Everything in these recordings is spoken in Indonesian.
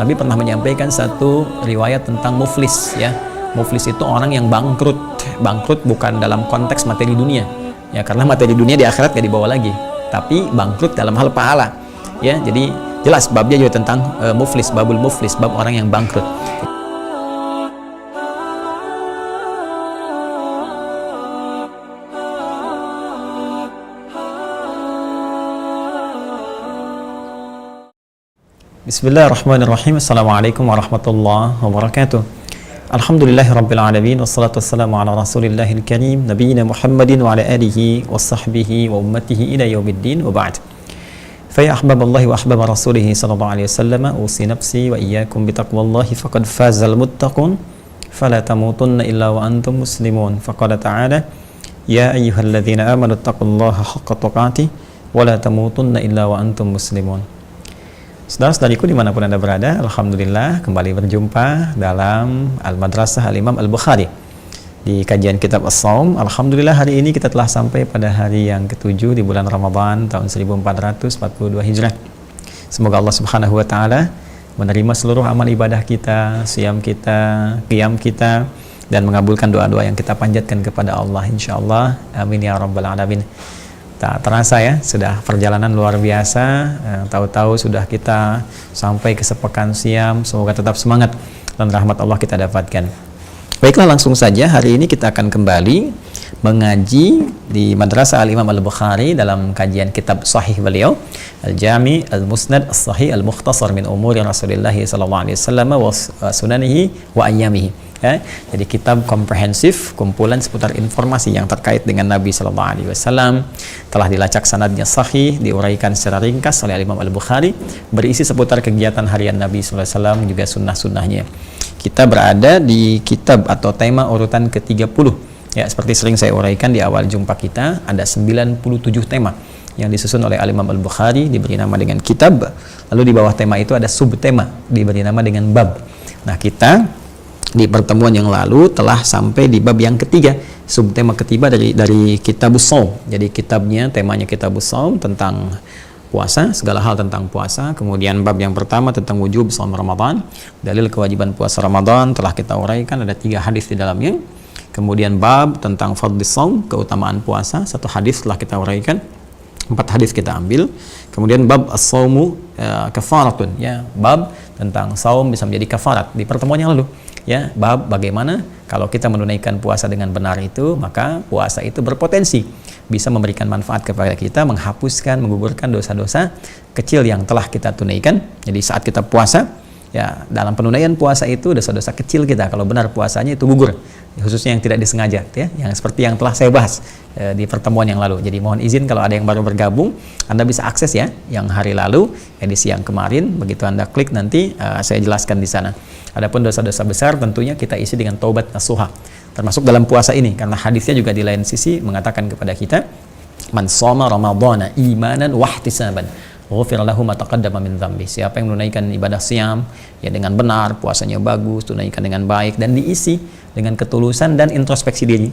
Nabi pernah menyampaikan satu riwayat tentang muflis ya. Muflis itu orang yang bangkrut. Bangkrut bukan dalam konteks materi dunia. Ya, karena materi dunia di akhirat gak dibawa lagi. Tapi bangkrut dalam hal pahala. Ya, jadi jelas babnya juga tentang muflis, babul muflis, bab orang yang bangkrut. Bismillahirrahmanirrahim. Assalamualaikum warahmatullahi wabarakatuh. Alhamdulillahirrabbilalamin. Wassalatu wassalamu ala rasulillahil karim Nabiina Muhammadin wa ala alihi wa sahbihi wa ummatihi ila yaumiddin wa ba'd. Faya ahbaballahi wa ahbaba rasulihi sallallahu alaihi wasallam, usi nafsi wa iyyakum bitaqwallahi faqad fazal muttaqun fala tamutunna illa wa antum muslimun. Faqala ta'ala ya ayyuhalladzina amanu taqullaha haqqa tuqatih wa la tamutunna illa wa antum muslimun. Saudara-saudariku dimanapun Anda berada, Alhamdulillah kembali berjumpa dalam Al-Madrasah Al-Imam Al-Bukhari di kajian kitab As-Shaum. Alhamdulillah hari ini kita telah sampai pada hari yang ke-7 di bulan Ramadan tahun 1442 Hijrah. Semoga Allah Subhanahu wa taala menerima seluruh amal ibadah kita, siyam kita, qiyam kita, dan mengabulkan doa-doa yang kita panjatkan kepada Allah insyaallah. Amin ya rabbal alamin. Tak terasa ya, sudah perjalanan luar biasa. Tahu-tahu sudah kita sampai ke sepekan siam. Semoga tetap semangat dan rahmat Allah kita dapatkan. Baiklah, langsung saja hari ini kita akan kembali mengaji di Madrasah Al-Imam Al-Bukhari dalam kajian kitab sahih beliau, Al-Jami' Al-Musnad As-Sahih Al-Mukhtasar min Umuri Rasulillah sallallahu alaihi wasallam wa sunanihi wa ayyamihi. Ya, jadi kitab komprehensif, kumpulan seputar informasi yang terkait dengan Nabi Sallallahu Alaihi Wasallam, telah dilacak sanadnya sahih, diuraikan secara ringkas oleh Imam Al-Bukhari, berisi seputar kegiatan harian Nabi Sallallahu Alaihi Wasallam, juga sunnah-sunnahnya. Kita berada di kitab atau tema urutan ke-30. Ya, seperti sering saya uraikan di awal jumpa kita, ada 97 tema yang disusun oleh Imam Al-Bukhari, diberi nama dengan kitab. Lalu di bawah tema itu ada subtema, diberi nama dengan bab. Nah, kita di pertemuan yang lalu telah sampai di bab yang ketiga, subtema ketiga dari Kitabus Shaum. Jadi kitabnya, temanya Kitabus Shaum tentang puasa, segala hal tentang puasa. Kemudian bab yang pertama tentang wujub shaum Ramadan, dalil kewajiban puasa Ramadan telah kita uraikan, ada 3 hadis di dalamnya. Kemudian bab tentang fadlis shaum, keutamaan puasa, 1 hadis telah kita uraikan, 4 hadis kita ambil. Kemudian bab as-shaumu kafaratun, ya, bab tentang saum bisa menjadi kafarat di pertemuan yang lalu. Ya, bab bagaimana kalau kita menunaikan puasa dengan benar itu, maka puasa itu berpotensi bisa memberikan manfaat kepada kita, menghapuskan, menggugurkan dosa-dosa kecil yang telah kita tunaikan. Jadi saat kita puasa, ya, dalam penunaian puasa itu dosa-dosa kecil kita kalau benar puasanya itu gugur, khususnya yang tidak disengaja, ya, yang seperti yang telah saya bahas di pertemuan yang lalu. Jadi mohon izin kalau ada yang baru bergabung, Anda bisa akses ya yang hari lalu, edisi yang kemarin, begitu Anda klik nanti saya jelaskan di sana. Adapun dosa-dosa besar tentunya kita isi dengan taubat nasuha, termasuk dalam puasa ini, karena hadisnya juga di lain sisi mengatakan kepada kita, man shoma ramadhana imanan wahtisaban ghufira lahu ma taqaddama min dzambi. Siapa yang menunaikan ibadah siam ya dengan benar, puasanya bagus, tunaikan dengan baik dan diisi dengan ketulusan dan introspeksi diri.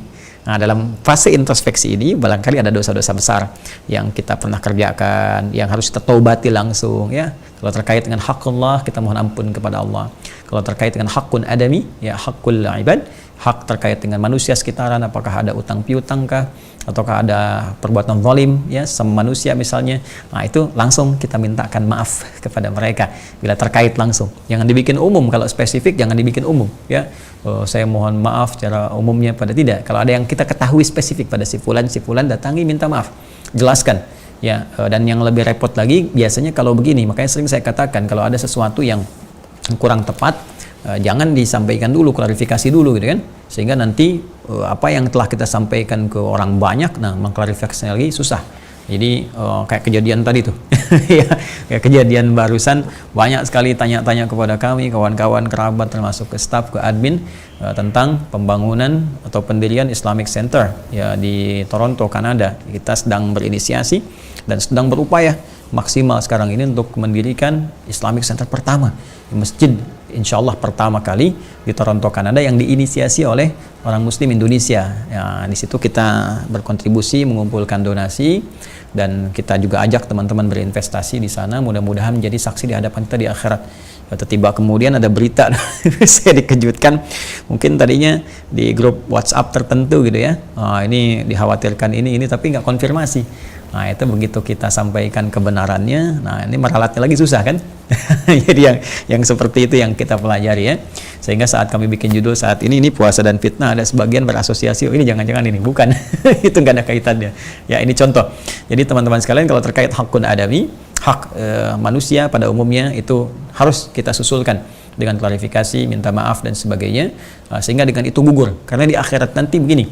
Nah, dalam fase introspeksi ini barangkali ada dosa-dosa besar yang kita pernah kerjakan, yang harus kita taubati langsung, ya. Kalau terkait dengan hakullah, kita mohon ampun kepada Allah. Kalau terkait dengan hakun adami, ya, hakul ibad, hak terkait dengan manusia sekitaran, apakah ada utang piutangkah, ataukah ada perbuatan zalim, ya, sama manusia misalnya. Nah, itu langsung kita mintakan maaf kepada mereka bila terkait langsung. Jangan dibikin umum, kalau spesifik jangan dibikin umum, ya. Saya mohon maaf secara umumnya pada tidak. Kalau ada yang kita ketahui spesifik pada si fulan datangi minta maaf, jelaskan, ya. Dan yang lebih repot lagi biasanya kalau begini, makanya sering saya katakan kalau ada sesuatu yang kurang tepat, jangan disampaikan dulu, klarifikasi dulu gitu kan, sehingga nanti apa yang telah kita sampaikan ke orang banyak, nah mengklarifikasi lagi susah. Jadi kayak kejadian tadi tuh ya, kayak kejadian barusan, banyak sekali tanya-tanya kepada kami, kawan-kawan, kerabat, termasuk ke staf, ke admin, tentang pembangunan atau pendirian Islamic Center ya di Toronto, Kanada. Kita sedang berinisiasi dan sedang berupaya maksimal sekarang ini untuk mendirikan Islamic Center pertama di masjid, insya Allah pertama kali di Toronto, Kanada, yang diinisiasi oleh orang Muslim Indonesia. Ya, di situ kita berkontribusi, mengumpulkan donasi, dan kita juga ajak teman-teman berinvestasi di sana. Mudah-mudahan menjadi saksi di hadapan kita di akhirat. Tiba kemudian ada berita, saya dikejutkan, mungkin tadinya di grup WhatsApp tertentu gitu ya, ini dikhawatirkan ini, tapi nggak konfirmasi. Nah itu begitu kita sampaikan kebenarannya, nah ini meralatnya lagi susah kan. Jadi yang seperti itu yang kita pelajari ya. Sehingga saat kami bikin judul saat ini puasa dan fitnah, ada sebagian berasosiasi, oh ini jangan-jangan ini, bukan. Itu nggak ada kaitannya. Ya ini contoh. Jadi teman-teman sekalian, kalau terkait hakun adami, hak manusia pada umumnya itu harus kita susulkan dengan klarifikasi, minta maaf dan sebagainya, sehingga dengan itu gugur. Karena di akhirat nanti begini,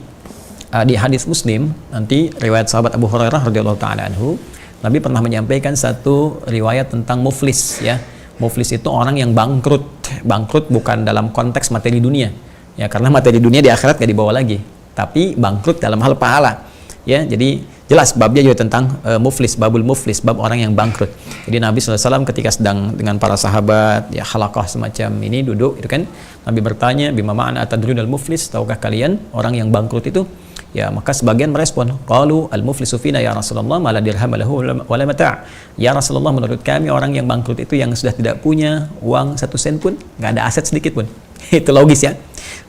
di hadis Muslim nanti riwayat sahabat Abu Hurairah radhiyallahu taala anhu, Nabi pernah menyampaikan satu riwayat tentang muflis ya. Muflis itu orang yang bangkrut bukan dalam konteks materi dunia ya, karena materi dunia di akhirat gak dibawa lagi, tapi bangkrut dalam hal pahala ya. Jadi jelas babnya juga tentang muflis, babul muflis, bab orang yang bangkrut. Jadi Nabi SAW ketika sedang dengan para sahabat ya, halaqah semacam ini duduk itu kan, Nabi bertanya, bima ma'ana atadrunal muflis, tahukah kalian orang yang bangkrut itu? Ya, maka sebagian merespon, qalu al-muflisu fina ya Rasulullah ma la dirham lahu wala mata'. Ya Rasulullah, menurut kami orang yang bangkrut itu yang sudah tidak punya uang 1 sen pun, nggak ada aset sedikit pun. Itu logis ya.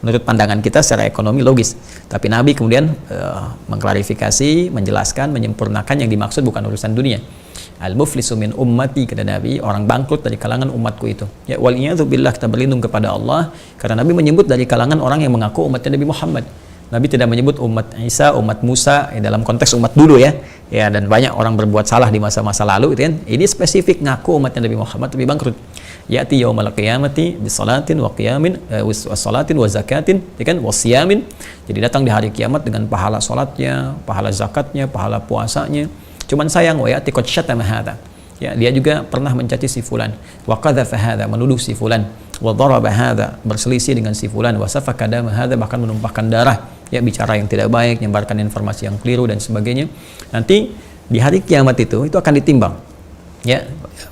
Menurut pandangan kita secara ekonomi logis. Tapi Nabi kemudian mengklarifikasi, menjelaskan, menyempurnakan yang dimaksud bukan urusan dunia. Al-muflisu min ummati, kata Nabi, orang bangkrut dari kalangan umatku itu. Ya, waliyadzu billah, kita berlindung kepada Allah karena Nabi menyebut dari kalangan orang yang mengaku umatnya Nabi Muhammad. Nabi tidak menyebut umat Isa, umat Musa dalam konteks umat dulu ya. Ya, dan banyak orang berbuat salah di masa-masa lalu gitu kan. Ini spesifik ngaku umatnya Nabi Muhammad tapi bangkrut. Ya'ti yaumal qiyamati bisalatin wa qiyamin wasalatin wa zakatin, ya kan, wasiyamin. Jadi datang di hari kiamat dengan pahala salatnya, pahala zakatnya, pahala puasanya. Cuman sayang, wa ya'ti qad syatama hadza. Ya, dia juga pernah mencaci si fulan, wa qadhafa hadza, menuduh si fulan, wa daraba hadza, berselisih dengan si fulan, wa safaka dama hadza, bahkan menumpahkan darah, ya, bicara yang tidak baik, menyebarkan informasi yang keliru dan sebagainya. Nanti di hari kiamat itu akan ditimbang. Ya,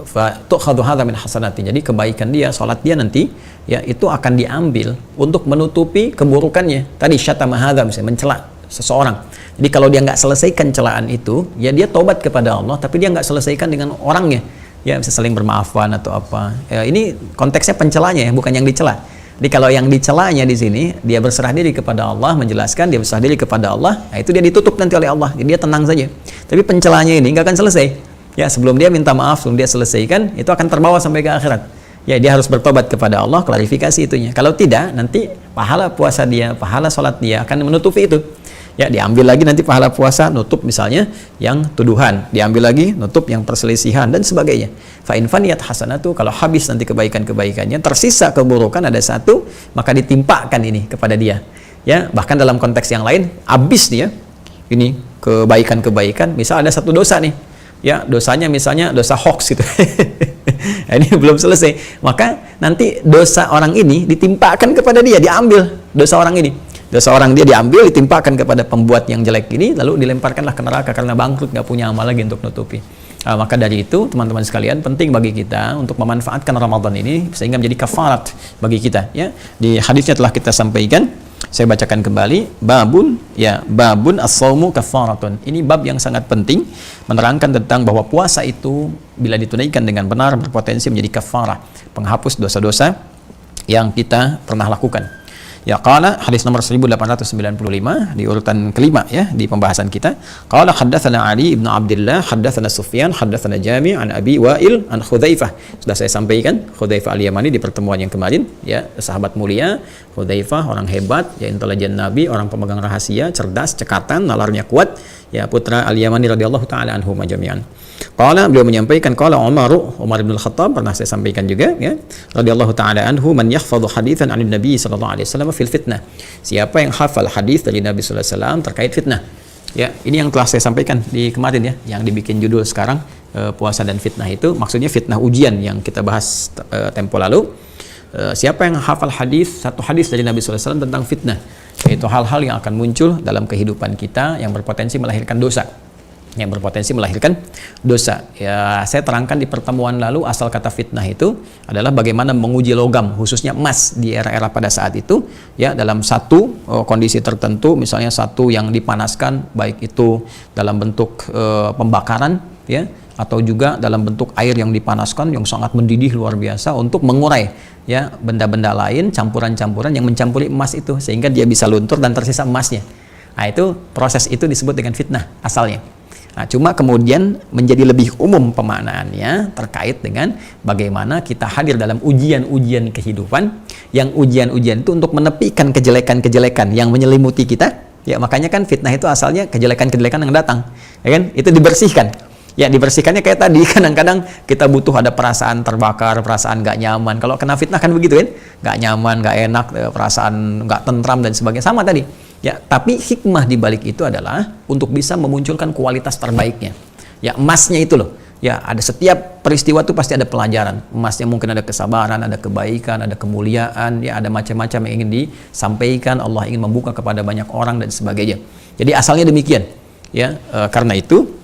fa tu'khadhu hadza min hasanati. Jadi kebaikan dia, salat dia nanti ya itu akan diambil untuk menutupi keburukannya. Tadi syatama hadza, misalnya mencela seseorang. Jadi kalau dia nggak selesaikan celaan itu, ya dia tobat kepada Allah, tapi dia nggak selesaikan dengan orangnya, ya bisa saling bermaafan atau apa. Ya, ini konteksnya pencelanya ya, bukan yang dicela. Jadi kalau yang dicelanya di sini, dia berserah diri kepada Allah, menjelaskan dia berserah diri kepada Allah, nah itu dia ditutup nanti oleh Allah, jadi dia tenang saja. Tapi pencelanya ini nggak akan selesai. Ya, sebelum dia minta maaf, sebelum dia selesaikan, itu akan terbawa sampai ke akhirat. Ya, dia harus bertobat kepada Allah, klarifikasi itunya. Kalau tidak, nanti pahala puasa dia, pahala sholat dia akan menutupi itu. Ya, diambil lagi nanti pahala puasa, nutup misalnya yang tuduhan, diambil lagi, nutup yang perselisihan dan sebagainya. Fa in faniyat hasanatu, kalau habis nanti kebaikan-kebaikannya, tersisa keburukan ada satu, maka ditimpakan ini kepada dia. Ya, bahkan dalam konteks yang lain, habis dia ini kebaikan-kebaikan, misal ada satu dosa nih. Ya, dosanya misalnya dosa hoax gitu. Ini belum selesai. Maka nanti dosa orang ini ditimpakan kepada dia, diambil dosa orang ini. Dosa orang dia diambil, ditimpakan kepada pembuat yang jelek ini, lalu dilemparkanlah ke neraka karena bangkrut, nggak punya amal lagi untuk nutupi. Maka dari itu, teman-teman sekalian, penting bagi kita untuk memanfaatkan Ramadan ini sehingga menjadi kafarat bagi kita. Ya, di hadisnya telah kita sampaikan. Saya bacakan kembali, babun as-shaumu kafaratun. Ini bab yang sangat penting, menerangkan tentang bahwa puasa itu bila ditunaikan dengan benar berpotensi menjadi kafarah, penghapus dosa-dosa yang kita pernah lakukan. Ya, qala, hadis nomor 1895 di urutan kelima ya di pembahasan kita. Qala haddatsana Ali ibn Abdullah, haddatsana Sufyan, haddatsana Jami' an Abi Wa'il an Hudzaifah. Sudah saya sampaikan Hudzaifah al-Yamani di pertemuan yang kemarin ya, sahabat mulia Hudzaifah, orang hebat ya, intelijen Nabi, orang pemegang rahasia, cerdas, cekatan, nalarnya kuat ya, putra al-Yamani radhiyallahu taala anhum jami'an. Qala, beliau menyampaikan, qala Umar bin Al-Khattab, pernah saya sampaikan juga ya, radhiyallahu taala anhu, man yahfadhu haditsan 'anil Nabi sallallahu alaihi wasallam fil fitnah. Siapa yang hafal hadis dari Nabi sallallahu alaihi wasallam terkait fitnah. Ya, ini yang telah saya sampaikan di kemarin ya, yang dibikin judul sekarang puasa dan fitnah itu maksudnya fitnah ujian yang kita bahas tempo lalu. Siapa yang hafal satu hadis dari Nabi sallallahu alaihi wasallam tentang fitnah, yaitu hal-hal yang akan muncul dalam kehidupan kita yang berpotensi melahirkan dosa. Ya, saya terangkan di pertemuan lalu, asal kata fitnah itu adalah bagaimana menguji logam, khususnya emas di era-era pada saat itu ya, dalam satu kondisi tertentu, misalnya satu yang dipanaskan, baik itu dalam bentuk pembakaran ya, atau juga dalam bentuk air yang dipanaskan yang sangat mendidih luar biasa untuk mengurai ya benda-benda lain, campuran-campuran yang mencampuri emas itu sehingga dia bisa luntur dan tersisa emasnya. Nah, itu proses itu disebut dengan fitnah asalnya. Nah, cuma kemudian menjadi lebih umum pemaknaannya terkait dengan bagaimana kita hadir dalam ujian-ujian kehidupan, yang ujian-ujian itu untuk menepikan kejelekan-kejelekan yang menyelimuti kita. Ya, makanya kan fitnah itu asalnya kejelekan-kejelekan yang datang, ya kan? Itu dibersihkan. Ya, dibersihkannya kayak tadi, kadang-kadang kita butuh ada perasaan terbakar, perasaan nggak nyaman. Kalau kena fitnah kan begitu kan? Nggak nyaman, nggak enak, perasaan nggak tentram dan sebagainya. Sama tadi. Ya, tapi hikmah di balik itu adalah untuk bisa memunculkan kualitas terbaiknya. Ya, emasnya itu loh. Ya, ada setiap peristiwa itu pasti ada pelajaran. Emasnya mungkin ada kesabaran, ada kebaikan, ada kemuliaan, ya ada macam-macam yang ingin disampaikan. Allah ingin membuka kepada banyak orang dan sebagainya. Jadi asalnya demikian. Ya, karena itu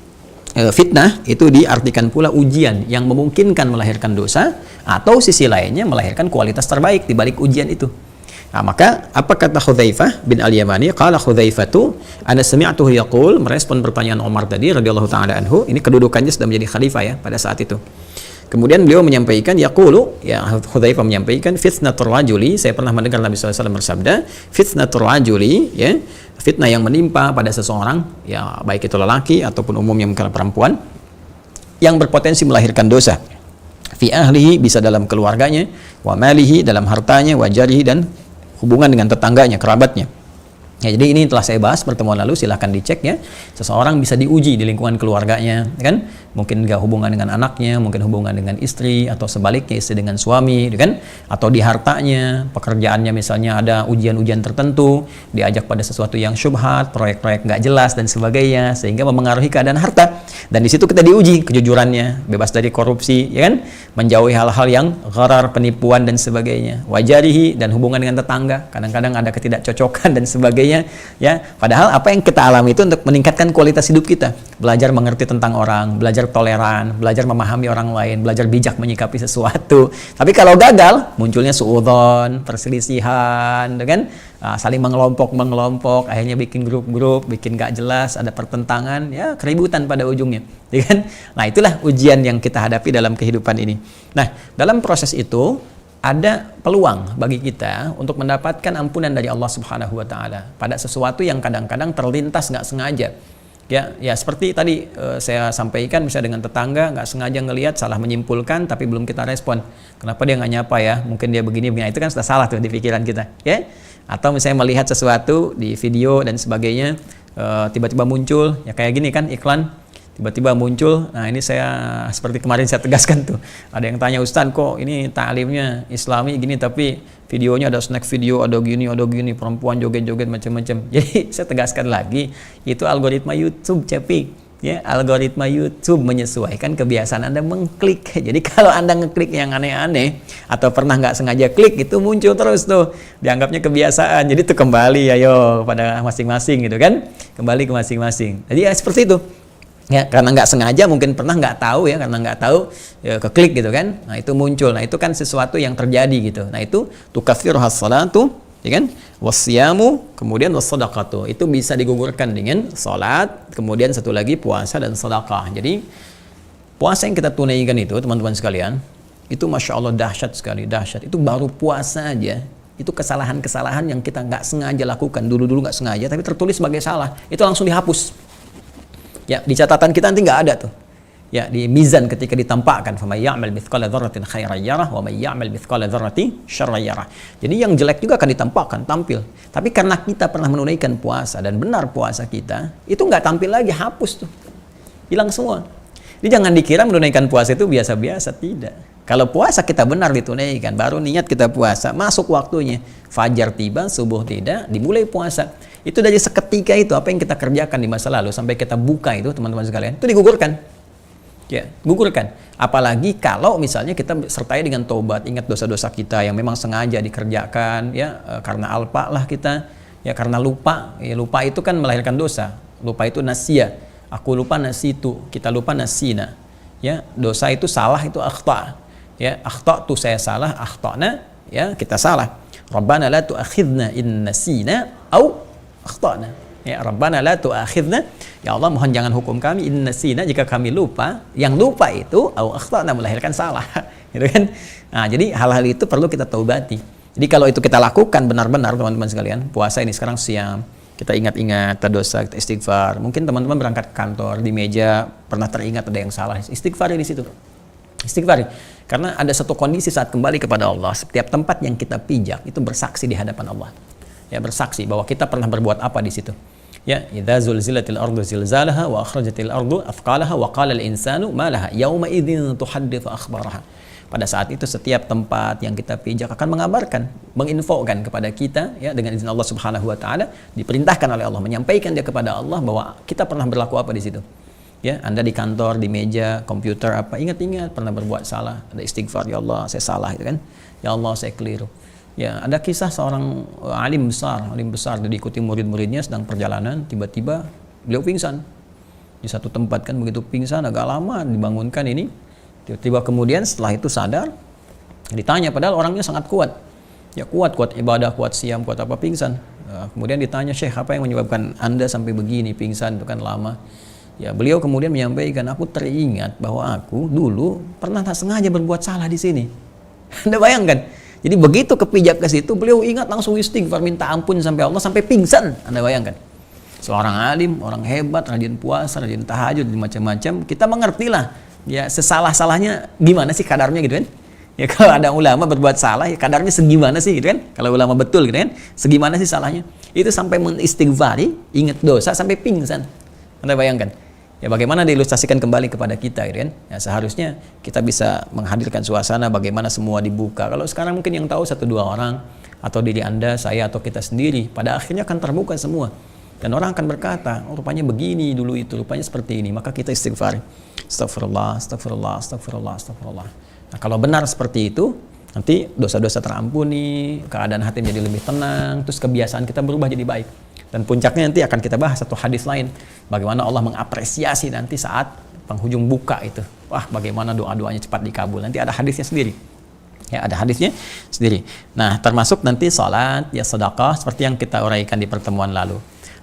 fitnah itu diartikan pula ujian yang memungkinkan melahirkan dosa atau sisi lainnya melahirkan kualitas terbaik di balik ujian itu. Nah, maka apa kata Hudzaifah bin Al-Yamani? Qala Hudzaifatu ana sami'tuhu yaqul, merespon pertanyaan Umar tadi radhiyallahu taala anhu. Ini kedudukannya sudah menjadi khalifah ya pada saat itu. Kemudian beliau menyampaikan yaqulu, ya Hudzaifah menyampaikan fitnatur rajuli, saya pernah mendengar Nabi sallallahu alaihi wasallam bersabda, fitnatur rajuli, ya, fitnah yang menimpa pada seseorang, ya baik itu lelaki ataupun umumnya mungkin perempuan yang berpotensi melahirkan dosa. Fi ahlihi, bisa dalam keluarganya, wa malihi, dalam hartanya, wa jarihi, dan hubungan dengan tetangganya, kerabatnya. Ya, jadi ini telah saya bahas pertemuan lalu, silahkan dicek ya. Seseorang bisa diuji di lingkungan keluarganya, kan? Mungkin nggak hubungan dengan anaknya, mungkin hubungan dengan istri, atau sebaliknya istri dengan suami, kan? Atau di hartanya, pekerjaannya misalnya ada ujian-ujian tertentu, diajak pada sesuatu yang syubhat, proyek-proyek nggak jelas dan sebagainya, sehingga memengaruhi keadaan harta. Dan di situ kita diuji kejujurannya, bebas dari korupsi, ya kan? Menjauhi hal-hal yang gharar, penipuan dan sebagainya. Wajarihi, dan hubungan dengan tetangga, kadang-kadang ada ketidakcocokan dan sebagainya. Ya, padahal apa yang kita alami itu untuk meningkatkan kualitas hidup kita, belajar mengerti tentang orang, belajar toleran, belajar memahami orang lain, belajar bijak menyikapi sesuatu. Tapi kalau gagal, munculnya suudzon, perselisihan, kan? Saling mengelompok, akhirnya bikin grup-grup, bikin gak jelas, ada pertentangan, ya keributan pada ujungnya, ya kan? Nah, itulah ujian yang kita hadapi dalam kehidupan ini. Nah, dalam proses itu ada peluang bagi kita untuk mendapatkan ampunan dari Allah Subhanahu wa taala pada sesuatu yang kadang-kadang terlintas nggak sengaja. Ya seperti tadi saya sampaikan, misalnya dengan tetangga nggak sengaja ngelihat, salah menyimpulkan tapi belum kita respon. Kenapa dia nggak nyapa ya? Mungkin dia begini, itu kan sudah salah tuh di pikiran kita, ya. Atau misalnya melihat sesuatu di video dan sebagainya, tiba-tiba muncul ya kayak gini kan iklan. Tiba-tiba muncul, nah ini saya seperti kemarin saya tegaskan tuh, ada yang tanya, Ustaz kok ini ta'limnya Islami gini tapi videonya ada snack video, ada gini, perempuan joget-joget macam-macam. Jadi saya tegaskan lagi, itu algoritma YouTube, Cepi. Ya, algoritma YouTube menyesuaikan kebiasaan Anda mengklik. Jadi kalau Anda ngeklik yang aneh-aneh atau pernah nggak sengaja klik, itu muncul terus tuh, dianggapnya kebiasaan. Jadi itu kembali ayo pada masing-masing gitu kan, kembali ke masing-masing. Jadi ya seperti itu. Ya, karena nggak sengaja, mungkin pernah nggak tahu ya, karena nggak tahu ya, keklik gitu kan, nah itu muncul. Nah itu kan sesuatu yang terjadi gitu. Nah itu tukaffiruhas salatu, ya kan, wasyamu, kemudian wassadaqatu, itu bisa digugurkan dengan salat, kemudian satu lagi puasa dan sedekah. Jadi puasa yang kita tunaikan itu teman-teman sekalian, itu masya Allah dahsyat sekali, dahsyat. Itu baru puasa aja, itu kesalahan-kesalahan yang kita nggak sengaja lakukan, dulu-dulu nggak sengaja tapi tertulis sebagai salah, itu langsung dihapus. Ya, di catatan kita nanti nggak ada tuh. Ya, di mizan ketika ditampakkan, faman ya'mal mithqala dzarratin khairan yarah wa man ya'mal mithqala dzarratin syarran yarah. Jadi yang jelek juga akan ditampakkan, tampil. Tapi karena kita pernah menunaikan puasa dan benar puasa kita, itu nggak tampil lagi, hapus tuh. Hilang semua. Jadi jangan dikira menunaikan puasa itu biasa-biasa, tidak. Kalau puasa kita benar ditunaikan, baru niat kita puasa, masuk waktunya, fajar tiba, subuh tidak, dimulai puasa. Itu dari seketika itu, apa yang kita kerjakan di masa lalu sampai kita buka itu teman-teman sekalian, itu digugurkan. Ya, gugurkan. Apalagi kalau misalnya kita sertai dengan taubat, ingat dosa-dosa kita yang memang sengaja dikerjakan, ya karena alpa lah kita, ya karena lupa. Ya, lupa itu kan melahirkan dosa. Lupa itu nasya. Aku lupa nasitu, kita lupa nasina. Ya, dosa itu salah, itu akhta. Ya, akhta itu saya salah, akhtana, ya kita salah. Rabbana la tu'akhidna in nasina au akhtana. Ya Rabbana la tu'akhidna, ya Allah mohon jangan hukum kami in nasina, jika kami lupa. Yang lupa itu au akhtana, melahirkan salah. Gitu kan? Nah, jadi hal-hal itu perlu kita taubati. Jadi kalau itu kita lakukan benar-benar teman-teman sekalian, puasa ini sekarang siang, kita ingat-ingat dosa, kita istighfar. Mungkin teman-teman berangkat ke kantor, di meja pernah teringat ada yang salah, istighfar di situ. Istighfar. Karena ada satu kondisi saat kembali kepada Allah, setiap tempat yang kita pijak itu bersaksi di hadapan Allah. Ya, bersaksi bahwa kita pernah berbuat apa di situ. Ya, idza zulzilatil ardu zilzalaha wa akhrajatil ardu athqalaha wa qala al insanu ma laha yauma idzin tuhadditsu akhbaraha. Pada saat itu setiap tempat yang kita pijak akan mengabarkan, menginfokan kepada kita, ya, dengan izin Allah Subhanahu wa taala, diperintahkan oleh Allah, menyampaikan dia kepada Allah bahwa kita pernah berlaku apa di situ. Ya, Anda di kantor, di meja, komputer apa, ingat-ingat pernah berbuat salah, ada istighfar, ya Allah saya salah, gitu kan. Ya Allah saya keliru. Ya, ada kisah seorang alim besar diikuti murid-muridnya sedang perjalanan, tiba-tiba beliau pingsan di satu tempat kan, begitu pingsan agak lama dibangunkan ini. Tiba-tiba kemudian setelah itu sadar, ditanya, padahal orangnya sangat kuat. Ya kuat ibadah, kuat siam, kuat apa, pingsan. Kemudian ditanya, Syekh apa yang menyebabkan Anda sampai begini pingsan, itu kan lama. Ya beliau kemudian menyampaikan, aku teringat bahwa aku dulu pernah tak sengaja berbuat salah di sini. Anda bayangkan? Jadi begitu kepijak ke situ, beliau ingat langsung istighfar, minta ampun sampai Allah, sampai pingsan. Anda bayangkan? Seorang alim, orang hebat, rajin puasa, rajin tahajud, macam-macam, kita mengertilah. Ya sesalah-salahnya gimana sih kadarnya gitu kan. Ya kalau ada ulama berbuat salah, ya kadarnya segimana sih gitu kan. Kalau ulama betul gitu kan, segimana sih salahnya. Itu sampai mengistighfari, ingat dosa sampai pingsan. Anda bayangkan. Ya bagaimana diilustrasikan kembali kepada kita gitu kan. Ya seharusnya kita bisa menghadirkan suasana bagaimana semua dibuka. Kalau sekarang mungkin yang tahu 1-2 orang, atau diri Anda, saya, atau kita sendiri, pada akhirnya akan terbuka semua. Dan orang akan berkata, oh rupanya begini dulu itu, rupanya seperti ini. Maka kita istighfar. Astagfirullah, astagfirullah, astagfirullah, astagfirullah. Nah kalau benar seperti itu, nanti dosa-dosa terampuni, keadaan hati menjadi lebih tenang, terus kebiasaan kita berubah jadi baik. Dan puncaknya nanti akan kita bahas satu hadis lain. Bagaimana Allah mengapresiasi nanti saat penghujung buka itu. Wah bagaimana doa-doanya cepat dikabul. Nanti ada hadisnya sendiri. Ya ada hadisnya sendiri. Nah termasuk nanti salat, ya sedekah, seperti yang kita uraikan di pertemuan lalu.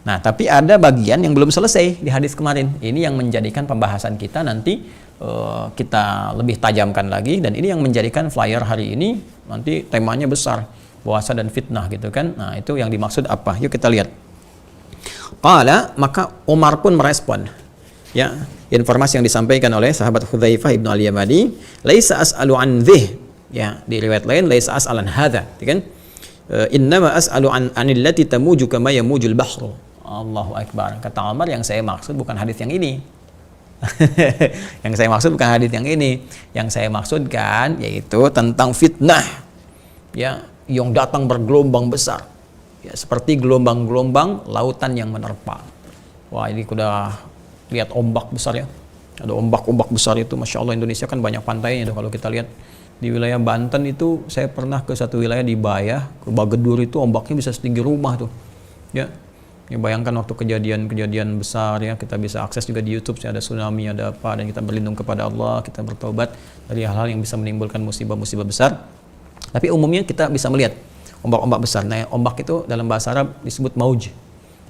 Nah, tapi ada bagian yang belum selesai di hadis kemarin. Ini yang menjadikan pembahasan kita nanti kita lebih tajamkan lagi, dan ini yang menjadikan flyer hari ini nanti temanya besar, puasa dan fitnah gitu kan. Nah, itu yang dimaksud apa? Yuk kita lihat. Qala, maka Umar pun merespon. Ya, informasi yang disampaikan oleh sahabat Hudzaifah ibnu al-Yamani, laisa as'alu an dzih. Ya, di riwayat lain laisa as'alan hadza, kan? Innama as'alu an anillati tamuju kama yamujul bahru. Allahu Akbar. Kata Umar, yang saya maksud bukan hadis yang ini. Yang saya maksud bukan hadis yang ini. Yang saya maksudkan yaitu tentang fitnah. Ya, yang datang bergelombang besar. Ya, seperti gelombang-gelombang lautan yang menerpa. Wah, ini udah lihat ombak besar ya. Ada ombak-ombak besar itu, Masya Allah. Indonesia kan banyak pantainya tuh. Kalau kita lihat di wilayah Banten itu, saya pernah ke satu wilayah di Bayah, ke Bagedur itu ombaknya bisa setinggi rumah tuh. Ya, bayangkan waktu kejadian-kejadian besar ya, kita bisa akses juga di YouTube, ada tsunami, ada apa, dan kita berlindung kepada Allah, kita bertobat dari hal-hal yang bisa menimbulkan musibah-musibah besar. Tapi umumnya kita bisa melihat ombak-ombak besar. Nah, ombak itu dalam bahasa Arab disebut mauj.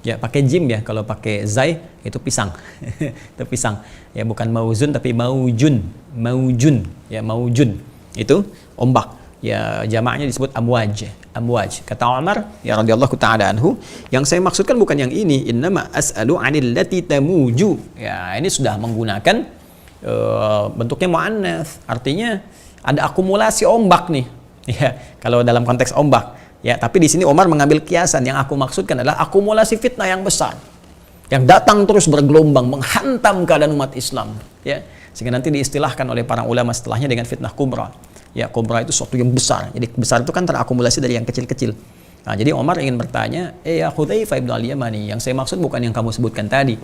Ya, pakai jim ya, kalau pakai zai itu pisang. Itu pisang. Ya, bukan mauzun tapi maujun. Maujun, ya maujun. Itu ombak. Ya, jamaknya disebut amwaj. Amwaj. Kata Umar ya radhiyallahu taala anhu, yang saya maksudkan bukan yang ini, innama as'alu 'anil lati tamuju. Ya, ini sudah menggunakan bentuknya muannats. Artinya ada akumulasi ombak nih. Ya, kalau dalam konteks ombak. Ya, tapi di sini Umar mengambil kiasan. Yang aku maksudkan adalah akumulasi fitnah yang besar. Yang datang terus bergelombang menghantam keadaan umat Islam. Ya, sehingga nanti diistilahkan oleh para ulama setelahnya dengan fitnah kubra. Ya, kubra itu sesuatu yang besar. Jadi besar itu kan terakumulasi dari yang kecil-kecil. Nah, jadi Umar ingin bertanya, ya Hudzaifah ibnu al-Yamani, yang saya maksud bukan yang kamu sebutkan tadi.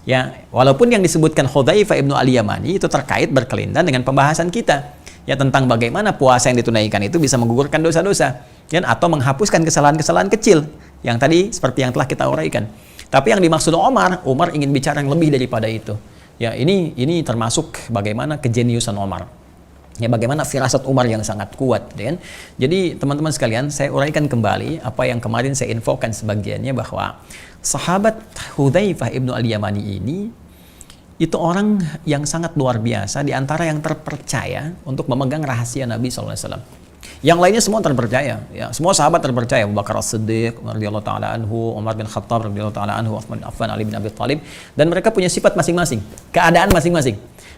Ya, walaupun yang disebutkan Hudzaifah ibnu al-Yamani itu terkait berkelindan dengan pembahasan kita. Ya, tentang bagaimana puasa yang ditunaikan itu bisa menggugurkan dosa-dosa, ya, atau menghapuskan kesalahan-kesalahan kecil yang tadi seperti yang telah kita uraikan. Tapi yang dimaksud Umar ingin bicara yang lebih daripada itu. Ya, ini termasuk bagaimana kejeniusan Umar. Ya, bagaimana firasat Umar yang sangat kuat, kan? Jadi teman-teman sekalian, saya uraikan kembali apa yang kemarin saya infokan sebagiannya, bahwa sahabat Hudzaifah ibnu al-Yamani ini itu orang yang sangat luar biasa, di antara yang terpercaya untuk memegang rahasia Nabi SAW. Yang lainnya semua terpercaya, ya, semua sahabat terpercaya. Abu Bakar As-Siddiq radhiyallahu taala anhu, Umar bin Khattab radhiyallahu taala anhu, Utsman bin Affan, Ali bin Abi Thalib, dan mereka punya sifat masing-masing, keadaan masing-masing.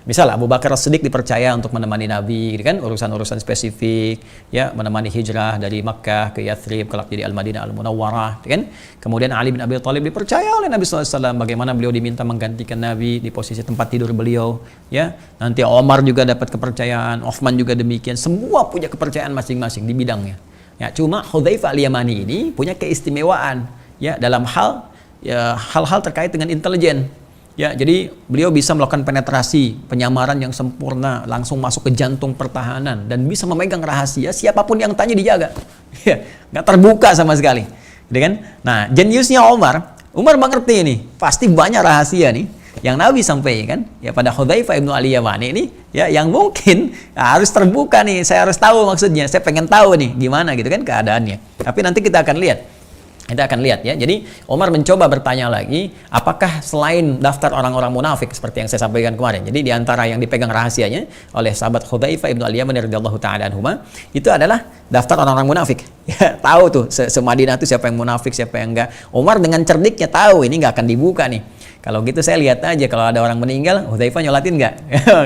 Misal Abu Bakar As-Siddiq dipercaya untuk menemani Nabi, gitu kan, urusan-urusan spesifik, ya, menemani hijrah dari Makkah ke Yathrib, kelak jadi Al-Madinah Al-Munawwarah, gitu kan. Kemudian Ali bin Abi Thalib dipercaya oleh Nabi SAW, bagaimana beliau diminta menggantikan Nabi di posisi tempat tidur beliau, ya. Nanti Omar juga dapat kepercayaan, Utsman juga demikian, semua punya kepercayaan masing-masing di bidangnya. Ya, cuma Hudzaifah al-Yamani ini punya keistimewaan, ya, dalam hal, ya, hal-hal terkait dengan intelijen. Ya, jadi beliau bisa melakukan penetrasi, penyamaran yang sempurna, langsung masuk ke jantung pertahanan, dan bisa memegang rahasia, siapapun yang tanya dijaga. Ya, nggak terbuka sama sekali. Gitu kan? Nah, jeniusnya Umar mengerti ini, pasti banyak rahasia nih yang Nabi sampaikan, ya, pada Hudzaifah ibnu al-Yamani ini, ya, yang mungkin harus terbuka nih, saya harus tahu maksudnya, saya pengen tahu nih gimana gitu kan keadaannya. Tapi nanti kita akan lihat. Kita akan lihat, ya. Jadi Umar mencoba bertanya lagi, apakah selain daftar orang-orang munafik seperti yang saya sampaikan kemarin. Jadi di antara yang dipegang rahasianya oleh sahabat Hudzaifah ibnu al-Yamani radhiyallahu taala anhuma, itu adalah daftar orang-orang munafik. Ya, tahu tuh se-Madinah tuh siapa yang munafik, siapa yang enggak. Umar dengan cerdiknya tahu ini nggak akan dibuka nih. Kalau gitu saya lihat aja, kalau ada orang meninggal, Hudzaifah nyolatin nggak?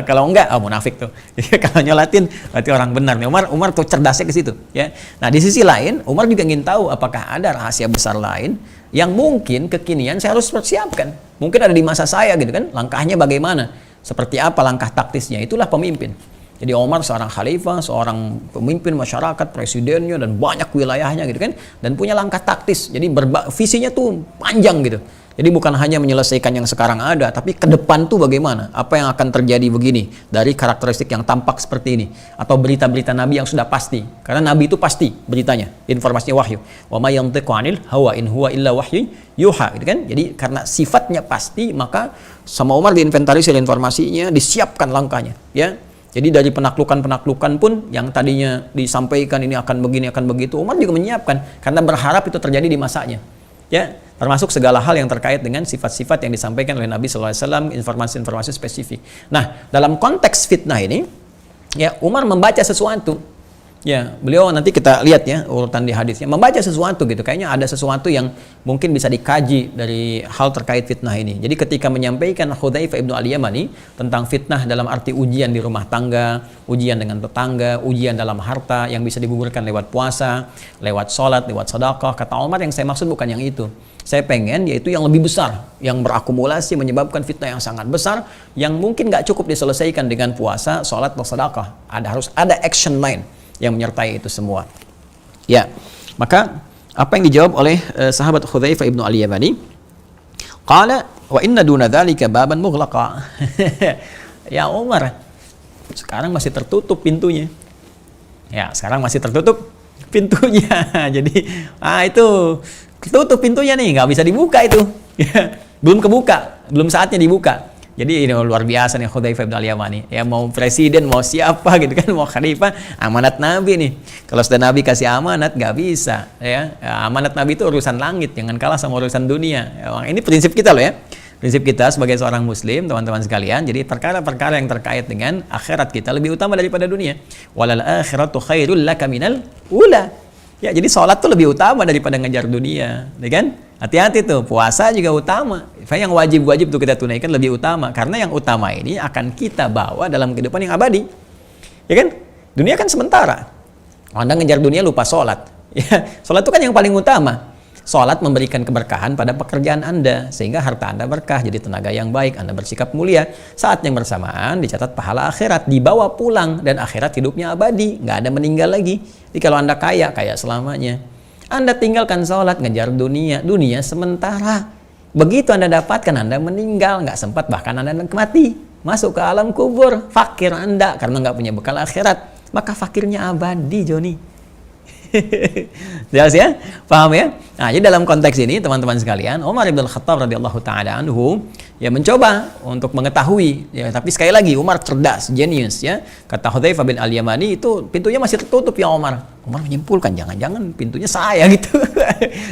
Kalau enggak, munafik tuh. Kalau nyolatin, berarti orang benar nih. Umar tuh cerdasnya ke situ, ya. Nah, di sisi lain, Umar juga ingin tahu apakah ada rahasia besar lain yang mungkin kekinian saya harus persiapkan. Mungkin ada di masa saya, gitu kan? Langkahnya bagaimana? Seperti apa langkah taktisnya? Itulah pemimpin. Jadi Umar seorang khalifah, seorang pemimpin masyarakat, presidennya, dan banyak wilayahnya, gitu kan? Dan punya langkah taktis. Jadi visinya tuh panjang gitu. Jadi bukan hanya menyelesaikan yang sekarang ada, tapi ke depan tuh bagaimana? Apa yang akan terjadi begini dari karakteristik yang tampak seperti ini, atau berita-berita Nabi yang sudah pasti. Karena Nabi itu pasti beritanya, informasinya wahyu. Wa may yantiqu 'anil hawa in huwa illa wahyu yuha, gitu kan? Jadi karena sifatnya pasti, maka sama Umar diinventarisir informasinya, disiapkan langkahnya, ya. Jadi dari penaklukan-penaklukan pun yang tadinya disampaikan ini akan begini, akan begitu, Umar juga menyiapkan karena berharap itu terjadi di masanya. Ya, termasuk segala hal yang terkait dengan sifat-sifat yang disampaikan oleh Nabi SAW, informasi-informasi spesifik. Nah, dalam konteks fitnah ini, ya, Umar membaca sesuatu. Ya, beliau nanti kita lihat, ya, urutan di hadisnya, membaca sesuatu gitu. Kayaknya ada sesuatu yang mungkin bisa dikaji dari hal terkait fitnah ini. Jadi ketika menyampaikan Hudzaifah ibnu al-Yamani tentang fitnah dalam arti ujian di rumah tangga, ujian dengan tetangga, ujian dalam harta yang bisa digugurkan lewat puasa, lewat sholat, lewat sedekah, kata Umar, yang saya maksud bukan yang itu. Saya pengen yaitu yang lebih besar, yang berakumulasi menyebabkan fitnah yang sangat besar, yang mungkin nggak cukup diselesaikan dengan puasa, sholat, atau sedekah. Harus ada action line yang menyertai itu semua. Ya, maka apa yang dijawab oleh sahabat Hudzaifah ibnu al-Yamani? Qala wa inna duna dzalika baban mughlaqa. Ya Umar, sekarang masih tertutup pintunya. Ya, sekarang masih tertutup pintunya. Jadi, itu tertutup pintunya nih, nggak bisa dibuka itu. Belum kebuka, belum saatnya dibuka. Jadi ini luar biasa nih Hudzaifah ibn al-Yamani. Ya, mau presiden, mau siapa gitu kan, mau khalifah, amanat Nabi nih. Kalau sudah Nabi kasih amanat, nggak bisa. Ya, amanat Nabi itu urusan langit, jangan kalah sama urusan dunia. Ya, ini prinsip kita loh, ya. Prinsip kita sebagai seorang muslim, teman-teman sekalian. Jadi perkara-perkara yang terkait dengan akhirat kita lebih utama daripada dunia. Walal akhiratu khairul laka minal ula. Ya, jadi sholat tuh lebih utama daripada ngejar dunia, ya kan? Hati-hati tuh, puasa juga utama. Yang wajib-wajib tuh kita tunaikan lebih utama, karena yang utama ini akan kita bawa dalam kehidupan yang abadi, ya kan? Dunia kan sementara. Anda ngejar dunia lupa sholat. Ya, sholat itu kan yang paling utama. Sholat memberikan keberkahan pada pekerjaan Anda, sehingga harta Anda berkah, jadi tenaga yang baik, Anda bersikap mulia. Saat yang bersamaan dicatat pahala akhirat, dibawa pulang, dan akhirat hidupnya abadi, nggak ada meninggal lagi. Jadi kalau Anda kaya selamanya. Anda tinggalkan sholat, ngejar dunia, dunia sementara. Begitu Anda dapatkan, Anda meninggal, nggak sempat bahkan Anda mati, masuk ke alam kubur, fakir Anda karena nggak punya bekal akhirat, maka fakirnya abadi, Joni. Jelas ya? Paham ya? Nah, jadi dalam konteks ini teman-teman sekalian, Umar bin Khattab radhiyallahu taala anhu ya mencoba untuk mengetahui ya, tapi sekali lagi Umar cerdas, genius ya. Kata Hudzaifah bin Al-Yamani, itu pintunya masih tertutup ya Umar. Umar menyimpulkan jangan-jangan pintunya saya gitu.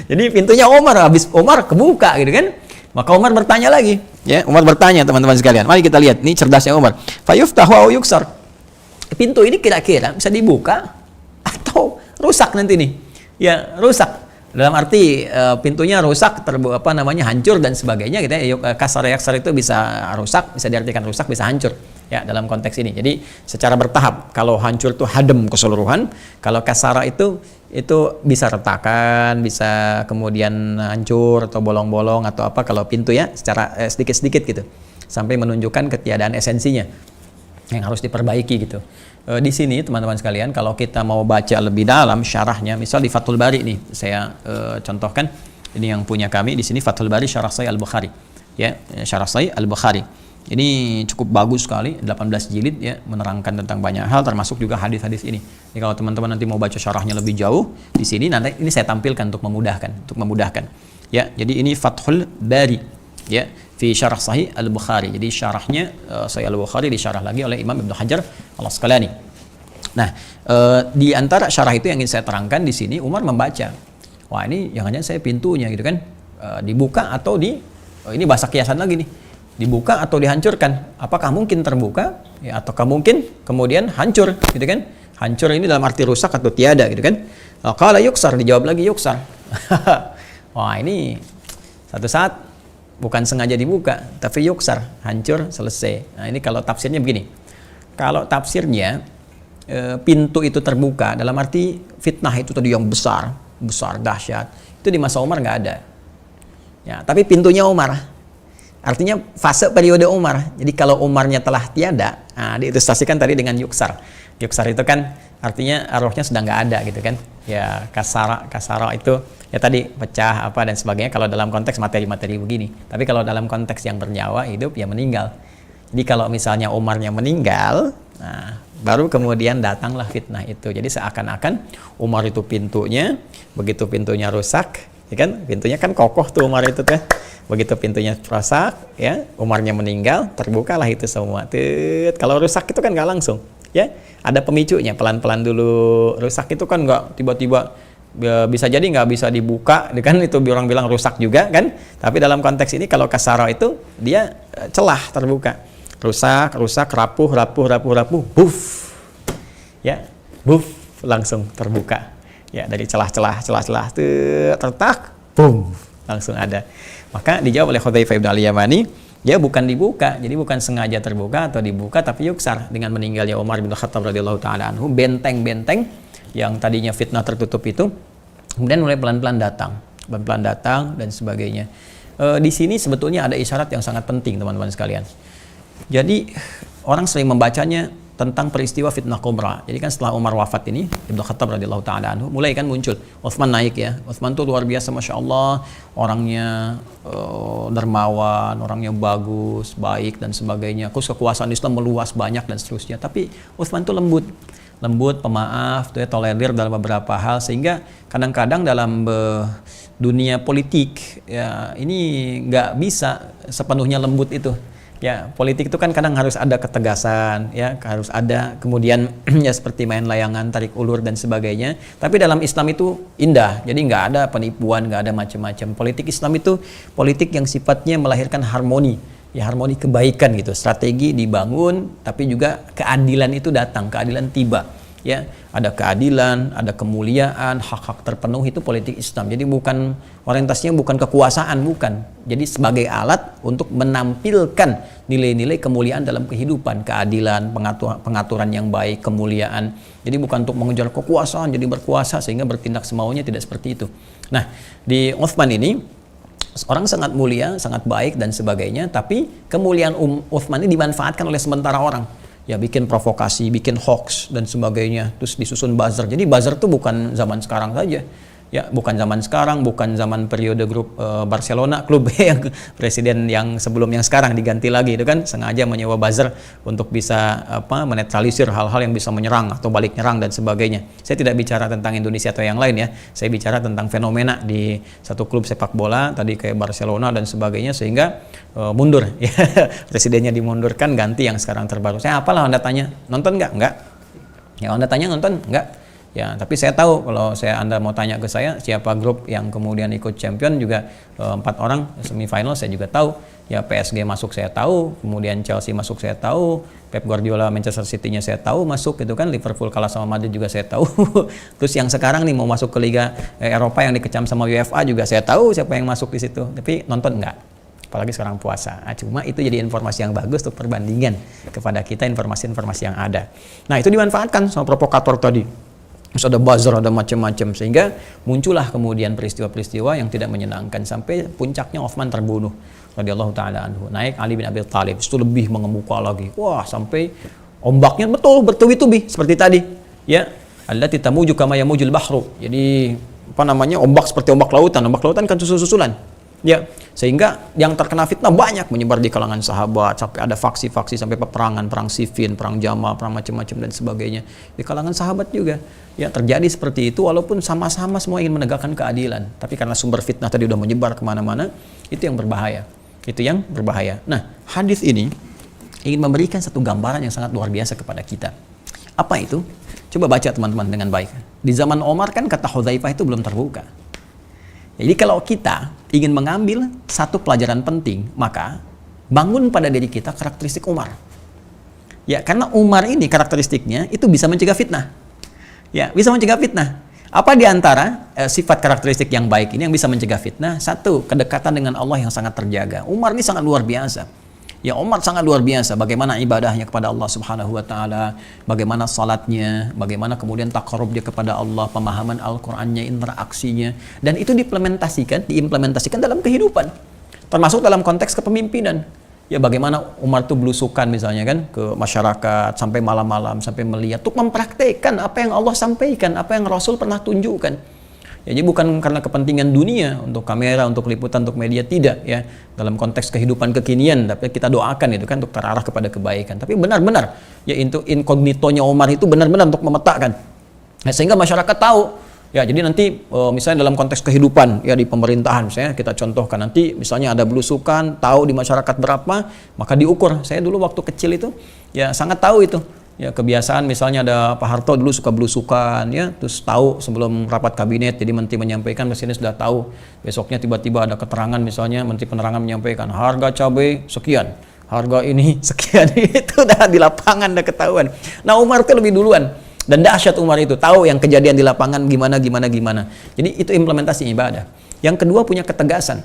Jadi pintunya Umar, habis Umar kebuka gitu kan. Maka Umar bertanya lagi, ya. Umar bertanya teman-teman sekalian. Mari kita lihat ini cerdasnya Umar. Fayuftahu au yuksar. Pintu ini kira-kira bisa dibuka atau rusak nanti nih. Ya, rusak. Dalam arti pintunya rusak, hancur dan sebagainya gitu ya. Kasar yaksar itu bisa rusak, bisa diartikan rusak, bisa hancur. Ya, dalam konteks ini. Jadi secara bertahap. Kalau hancur itu hadam keseluruhan, kalau kasara itu bisa retakan, bisa kemudian hancur atau bolong-bolong atau apa kalau pintu ya, secara sedikit-sedikit gitu. Sampai menunjukkan ketiadaan esensinya yang harus diperbaiki gitu. Di sini teman-teman sekalian, kalau kita mau baca lebih dalam syarahnya, misal di Fathul Bari nih, saya contohkan, ini yang punya kami di sini Fathul Bari Syarah Sahih Al-Bukhari. Ya, Syarah Sahih Al-Bukhari. Ini cukup bagus sekali, 18 jilid ya, menerangkan tentang banyak hal termasuk juga hadis-hadis ini. Jadi kalau teman-teman nanti mau baca syarahnya lebih jauh di sini, nanti ini saya tampilkan untuk memudahkan. Ya, jadi ini Fathul Bari ya, fi Syarah Sahih Al-Bukhari. Jadi syarahnya Sahih Al-Bukhari disyarah lagi oleh Imam Ibnu Hajar Al-Asqalani. Nah, di antara syarah itu yang ingin saya terangkan di sini, Umar membaca, wah ini jangan-jangan saya pintunya gitu kan, dibuka atau ini bahasa kiasan lagi nih, dibuka atau dihancurkan. Apakah mungkin terbuka ya, ataukah mungkin kemudian hancur gitu kan? Hancur ini dalam arti rusak atau tiada gitu kan? Qala yuksar, dijawab lagi yuksar. Wah, ini satu saat bukan sengaja dibuka, tapi yuksar, hancur, selesai. Nah, ini kalau tafsirnya begini. Kalau tafsirnya pintu itu terbuka dalam arti fitnah itu tadi yang besar dahsyat. Itu di masa Umar nggak ada. Ya, tapi pintunya Umar. Artinya fase periode Umar. Jadi kalau Umarnya telah tiada, diilustrasikan tadi dengan yuksar. Yuksar itu kan artinya rohnya sudah nggak ada gitu kan. Ya, kasara itu ya tadi pecah apa dan sebagainya kalau dalam konteks materi-materi begini. Tapi kalau dalam konteks yang bernyawa, hidup, ya meninggal. Jadi kalau misalnya Umarnya meninggal, nah baru kemudian datanglah fitnah itu. Jadi seakan-akan Umar itu pintunya, begitu pintunya rusak, ya kan? Pintunya kan kokoh tuh Umar itu tuh. Begitu pintunya rusak, ya, Umarnya meninggal, terbukalah itu semua. Kalau rusak itu kan nggak langsung, ya. Ada pemicunya, pelan-pelan dulu. Rusak itu kan nggak tiba-tiba, bisa jadi nggak bisa dibuka, kan itu orang bilang rusak juga kan. Tapi dalam konteks ini kalau kasara itu dia celah terbuka. Rusak, rapuh, buff. Ya, buff langsung terbuka. Ya, dari celah-celah tertak, boom, langsung ada. Maka dijawab oleh Hudzaifah bin Al-Yamani, ya bukan dibuka, jadi bukan sengaja terbuka atau dibuka, tapi yuksar. Dengan meninggalnya Umar bin Khattab radhiyallahu taala anhu, benteng-benteng yang tadinya fitnah tertutup itu kemudian mulai pelan-pelan datang dan sebagainya. Di sini sebetulnya ada isyarat yang sangat penting teman-teman sekalian. Jadi orang sering membacanya tentang peristiwa fitnah kubra. Jadi kan setelah Umar wafat ini, Ibnu Khattab radhiyallahu taala anhu, mulai kan muncul Utsman naik ya. Utsman tuh luar biasa, masya Allah, orangnya dermawan, orangnya bagus, baik dan sebagainya. Terus kekuasaan Islam meluas banyak dan seterusnya. Tapi Utsman tuh lembut, pemaaf, tuh ya, tolerir dalam beberapa hal, sehingga kadang-kadang dalam dunia politik ya ini nggak bisa sepenuhnya lembut itu. Ya, politik itu kan kadang harus ada ketegasan, ya, harus ada kemudian ya seperti main layangan, tarik ulur dan sebagainya. Tapi dalam Islam itu indah, jadi nggak ada penipuan, nggak ada macam-macam. Politik Islam itu politik yang sifatnya melahirkan harmoni, ya harmoni kebaikan gitu. Strategi dibangun, tapi juga keadilan itu datang, keadilan tiba. Ya, ada keadilan, ada kemuliaan, hak-hak terpenuhi, itu politik Islam. Jadi bukan orientasinya bukan kekuasaan, bukan. Jadi sebagai alat untuk menampilkan nilai-nilai kemuliaan dalam kehidupan, keadilan, pengaturan yang baik, kemuliaan. Jadi bukan untuk mengejar kekuasaan, jadi berkuasa sehingga bertindak semaunya, tidak seperti itu. Nah, di Utsman ini orang sangat mulia, sangat baik dan sebagainya, tapi kemuliaan Utsman ini dimanfaatkan oleh sementara orang. Ya, bikin provokasi, bikin hoax dan sebagainya, terus disusun buzzer. Jadi buzzer itu bukan zaman sekarang saja. Ya, bukan zaman sekarang, bukan zaman periode grup Barcelona, klub yang presiden yang sebelum yang sekarang diganti lagi itu kan sengaja menyewa buzzer untuk bisa menetralisir hal-hal yang bisa menyerang atau balik nyerang dan sebagainya. Saya tidak bicara tentang Indonesia atau yang lain ya. Saya bicara tentang fenomena di satu klub sepak bola tadi kayak Barcelona dan sebagainya sehingga mundur ya. Presidennya dimundurkan, ganti yang sekarang terbaru. Saya apalah Anda tanya, nonton nggak? Nggak. Ya Anda tanya nonton? Nggak. Ya, tapi saya tahu kalau Anda mau tanya ke saya siapa grup yang kemudian ikut champion juga 4 orang semifinal saya juga tahu. Ya PSG masuk saya tahu, kemudian Chelsea masuk saya tahu, Pep Guardiola Manchester City-nya saya tahu masuk gitu kan, Liverpool kalah sama Madrid juga saya tahu. Terus yang sekarang nih mau masuk ke Liga Eropa yang dikecam sama UEFA juga saya tahu siapa yang masuk di situ. Tapi nonton enggak? Apalagi sekarang puasa. Cuma itu jadi informasi yang bagus untuk perbandingan kepada kita informasi-informasi yang ada. Nah, itu dimanfaatkan sama provokator tadi. Terus ada buzzer, ada macam-macam sehingga muncullah kemudian peristiwa-peristiwa yang tidak menyenangkan sampai puncaknya Utsman terbunuh radhiyallahu taala anhu. Naik Ali bin Abi Thalib, itu lebih mengemuka lagi. Wah, sampai ombaknya betul bertubi-tubi seperti tadi. Ya, allati tamuju kama yamujul bahru. Jadi ombak seperti ombak lautan. Ombak lautan kan susul-susulan. Ya, sehingga yang terkena fitnah banyak menyebar di kalangan sahabat sampai ada faksi-faksi sampai peperangan, perang Siffin, perang Jamal, perang macam-macam dan sebagainya di kalangan sahabat juga. Ya, terjadi seperti itu walaupun sama-sama semua ingin menegakkan keadilan, tapi karena sumber fitnah tadi udah menyebar kemana-mana, itu yang berbahaya. Itu yang berbahaya. Nah, hadis ini ingin memberikan satu gambaran yang sangat luar biasa kepada kita. Apa itu? Coba baca teman-teman dengan baik. Di zaman Omar kan kata Hudzaifah itu belum terbuka. Jadi kalau kita ingin mengambil satu pelajaran penting, maka bangun pada diri kita karakteristik Umar. Ya, karena Umar ini karakteristiknya itu bisa mencegah fitnah. Ya, bisa mencegah fitnah. Apa di antara sifat karakteristik yang baik ini yang bisa mencegah fitnah? Satu, kedekatan dengan Allah yang sangat terjaga. Umar ini sangat luar biasa. Ya, Umar sangat luar biasa bagaimana ibadahnya kepada Allah Subhanahu wa taala, bagaimana salatnya, bagaimana kemudian taqarrub dia kepada Allah, pemahaman Al-Qur'annya, interaksinya, dan itu diimplementasikan dalam kehidupan. Termasuk dalam konteks kepemimpinan. Ya, bagaimana Umar tuh belusukan misalnya kan ke masyarakat sampai malam-malam sampai melihat untuk mempraktekkan apa yang Allah sampaikan, apa yang Rasul pernah tunjukkan. Ya, jadi bukan karena kepentingan dunia, untuk kamera, untuk liputan, untuk media, tidak ya. Dalam konteks kehidupan kekinian, tapi kita doakan itu kan untuk terarah kepada kebaikan. Tapi benar-benar ya itu inkognitonya Umar itu benar-benar untuk memetakan. Nah, sehingga masyarakat tahu. Ya, jadi nanti misalnya dalam konteks kehidupan ya di pemerintahan, misalnya kita contohkan nanti misalnya ada belusukan, tahu di masyarakat berapa, maka diukur. Saya dulu waktu kecil itu ya sangat tahu itu. Ya, kebiasaan misalnya ada Pak Harto dulu suka belusukan ya, terus tahu sebelum rapat kabinet, jadi menteri menyampaikan, presiden sudah tahu. Besoknya tiba-tiba ada keterangan misalnya menteri penerangan menyampaikan harga cabai sekian, harga ini sekian. Itu udah di lapangan udah ketahuan. Nah, Umar itu lebih duluan dan dahsyat Umar itu tahu yang kejadian di lapangan gimana. Jadi itu implementasi ibadah. Yang kedua punya ketegasan.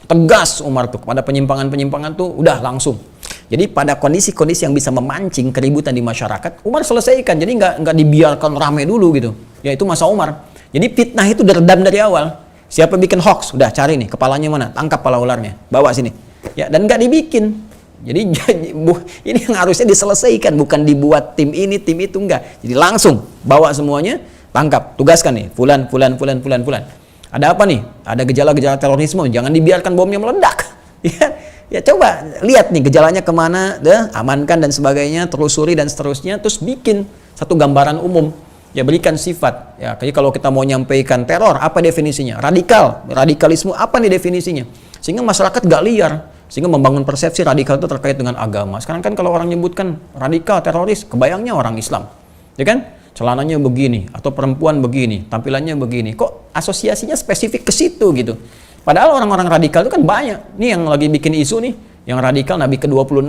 Tegas Umar tuh pada penyimpangan-penyimpangan tuh udah langsung. Jadi pada kondisi-kondisi yang bisa memancing keributan di masyarakat, Umar selesaikan. Jadi nggak dibiarkan rame dulu gitu. Ya itu masa Umar. Jadi fitnah itu diredam dari awal. Siapa bikin hoax, udah cari nih kepalanya mana, tangkap kepala ularnya, bawa sini. Ya, dan nggak dibikin. Jadi ini yang harusnya diselesaikan, bukan dibuat tim ini, tim itu, enggak. Jadi langsung bawa semuanya, tangkap, tugaskan nih, fulan. Ada apa nih? Ada gejala-gejala terorisme, jangan dibiarkan bomnya meledak. Ya coba lihat nih gejalanya kemana, amankan dan sebagainya, telusuri dan seterusnya, terus bikin satu gambaran umum. Ya, berikan sifat. Ya, jadi kalau kita mau nyampaikan teror, apa definisinya? Radikalisme, apa nih definisinya? Sehingga masyarakat gak liar, sehingga membangun persepsi radikal itu terkait dengan agama. Sekarang kan kalau orang nyebutkan radikal, teroris, kebayangnya orang Islam, ya kan? Celananya begini, atau perempuan begini, tampilannya begini. Kok asosiasinya spesifik ke situ gitu? Padahal orang-orang radikal itu kan banyak. Nih yang lagi bikin isu nih, yang radikal Nabi ke-26